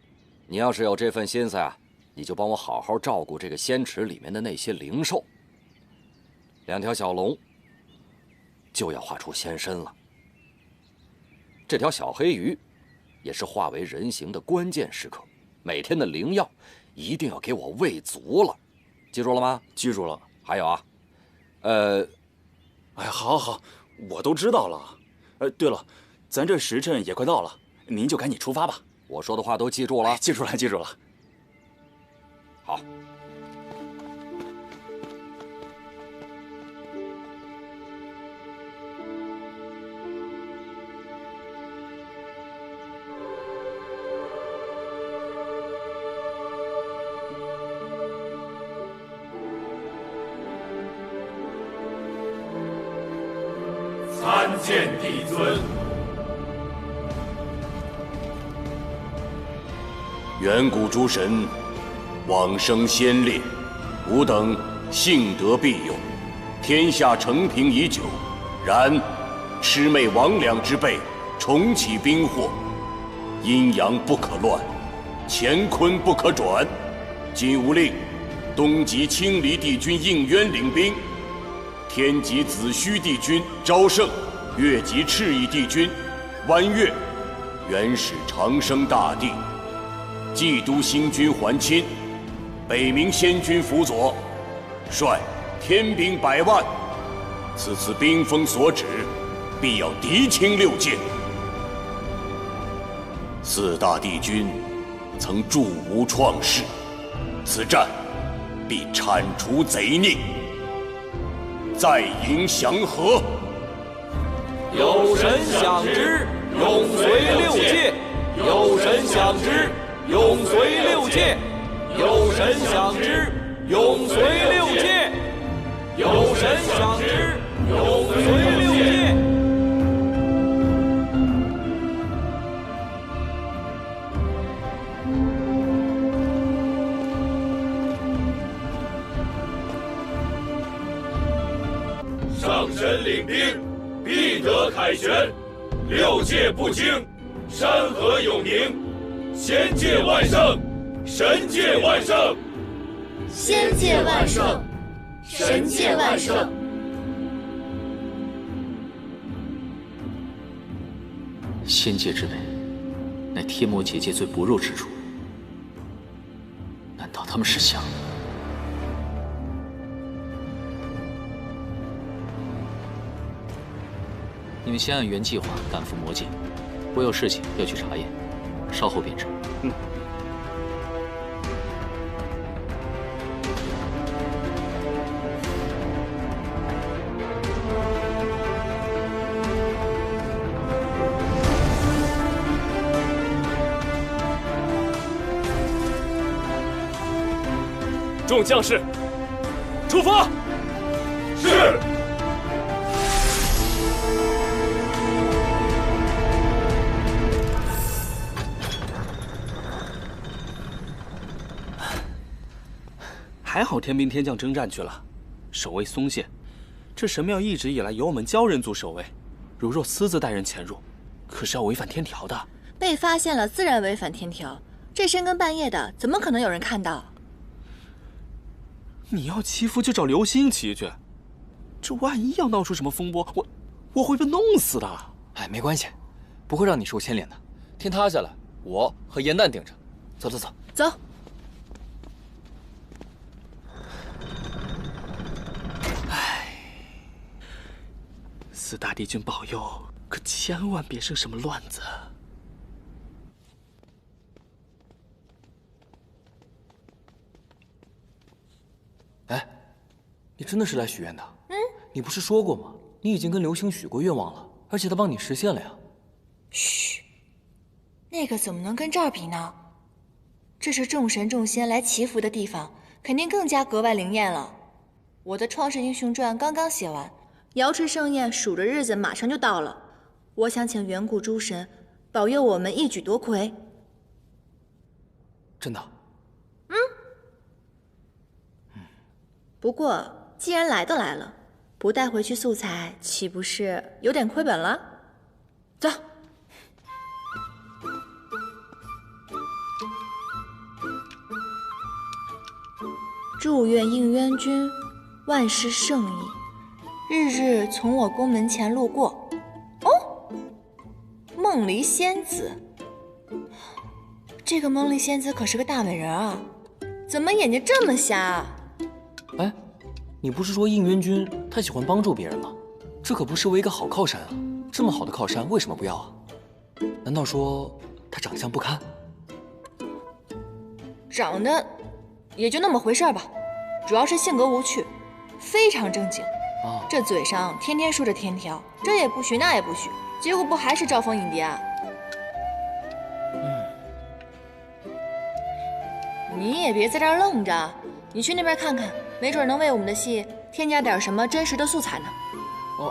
你要是有这份心思啊，你就帮我好好照顾这个仙池里面的那些灵兽。2条小龙就要化出仙身了，这条小黑鱼也是化为人形的关键时刻，每天的灵药一定要给我喂足了，记住了吗？记住了。还有啊，哎，好，我都知道了。对了，咱这时辰也快到了，您就赶紧出发吧。我说的话都记住了？记住了。好。参见帝尊。远古诸神，往生先烈，吾等幸得庇佑，天下承平已久。然魑魅魍魉之辈重启兵祸，阴阳不可乱，乾坤不可转。今吾令东极青离帝君应渊领兵，天极子虚帝君昭圣，越极赤翼帝君弯月，原始长生大帝，冀都星君还钦，北冥仙君辅佐，率天兵100万。此次兵锋所指，必要敌清6界。4大帝君曾助吾创世，此战必铲除贼佞，再迎祥和。有神享之，永随6界；有神享之，永随6界；有神享之，永随6界；有神享之，永随6界。上神领兵，必得凯旋；6界不惊，山河有宁。仙界万圣，神界万圣。仙界万圣，神界万圣。仙界之美，乃天魔结界最薄弱之处。难道他们是想？你们先按原计划赶赴魔界，我有事情要去查验，稍后便至。众将士，出发！是。还好天兵天将征战去了，守卫松懈。这神庙一直以来由我们鲛人族守卫，如若私自带人潜入，可是要违反天条的。被发现了，自然违反天条。这深更半夜的，怎么可能有人看到？你要祈福就找流星祈去，这万一要闹出什么风波，我会被弄死的。哎，没关系，不会让你受牵连的。天塌下来，我和严旦顶着。走。走。4大帝君保佑，可千万别生什么乱子。哎，你真的是来许愿的？你不是说过吗？你已经跟流星许过愿望了，而且他帮你实现了呀。嘘，那个怎么能跟这儿比呢？这是众神众仙来祈福的地方，肯定更加格外灵验了。我的《创世英雄传》刚刚写完，瑶池盛宴数着日子马上就到了。我想请远古诸神保佑我们一举夺魁。真的？不过既然来都来了，不带回去素材，岂不是有点亏本了？走。祝愿应渊君万事胜意，日日从我宫门前路过。哦，梦离仙子，这个梦离仙子可是个大美人啊，怎么眼睛这么瞎啊？哎，你不是说应渊君他喜欢帮助别人吗？这可不失为一个好靠山啊！这么好的靠山为什么不要啊？难道说他长相不堪？长得也就那么回事吧，主要是性格无趣，非常正经。这嘴上天天说着天条，这也不许那也不许，结果不还是招蜂引蝶啊？你也别在这儿愣着，你去那边看看，没准能为我们的戏添加点什么真实的素材呢。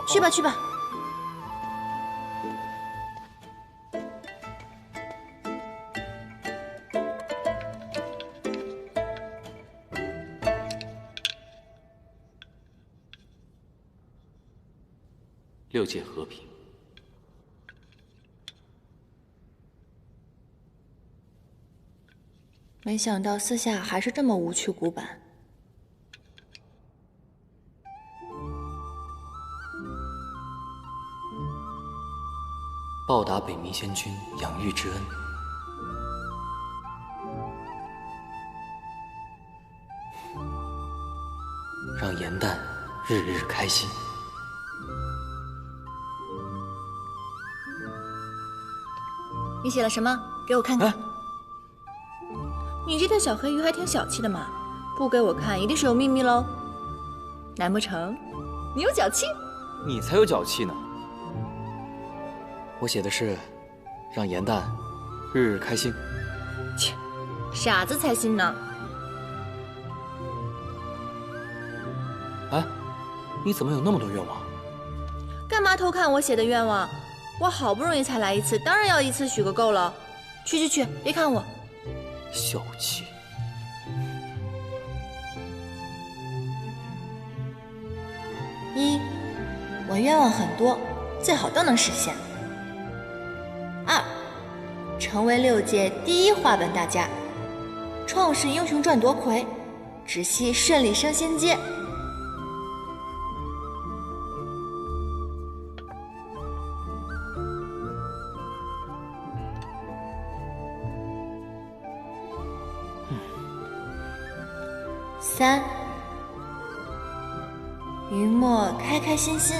去吧去吧。六界和平。没想到私下还是这么无趣古板。报答北冥仙君养育之恩，让颜淡日日开心。你写了什么？给我看看。你这条小黑鱼还挺小气的嘛，不给我看一定是有秘密喽。难不成你有脚气？你才有脚气呢。我写的是让颜淡日日开心。切，傻子才信呢。哎，你怎么有那么多愿望？干嘛偷看我写的愿望？我好不容易才来一次，当然要一次许个够了。去，别看我。小气。一，我愿望很多，最好都能实现。二，成为6届第1话本大家，《创世英雄传》夺魁，只希顺利升仙阶。3，云墨开开心心。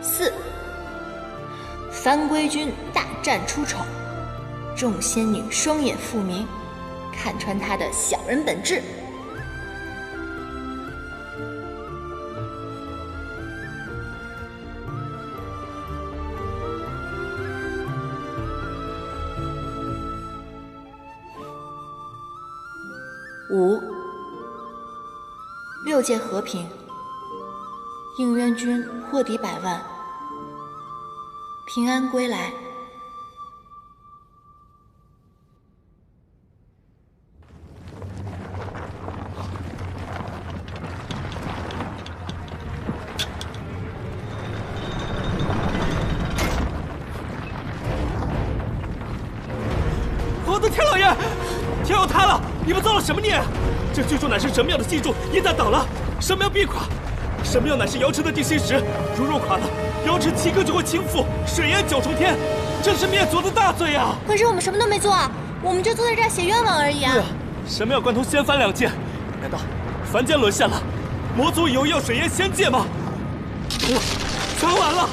4，番归君大战出丑，众仙女双眼复明，看穿他的小人本质。5，六界和平，应渊君破敌100万，平安归来。我的天老爷，天要塌了！你们造了什么孽？这巨柱乃是神庙的基柱，一旦倒了，神庙必垮。神庙乃是瑶池的地心石，如若垮了，瑶池7个就会倾覆，水淹9重天，这是灭族的大罪啊！可是我们什么都没做啊，我们就坐在这儿写愿望而已啊！对啊，神庙贯通仙凡2界，难道凡间沦陷了？魔族有意要水淹仙界吗？全完了！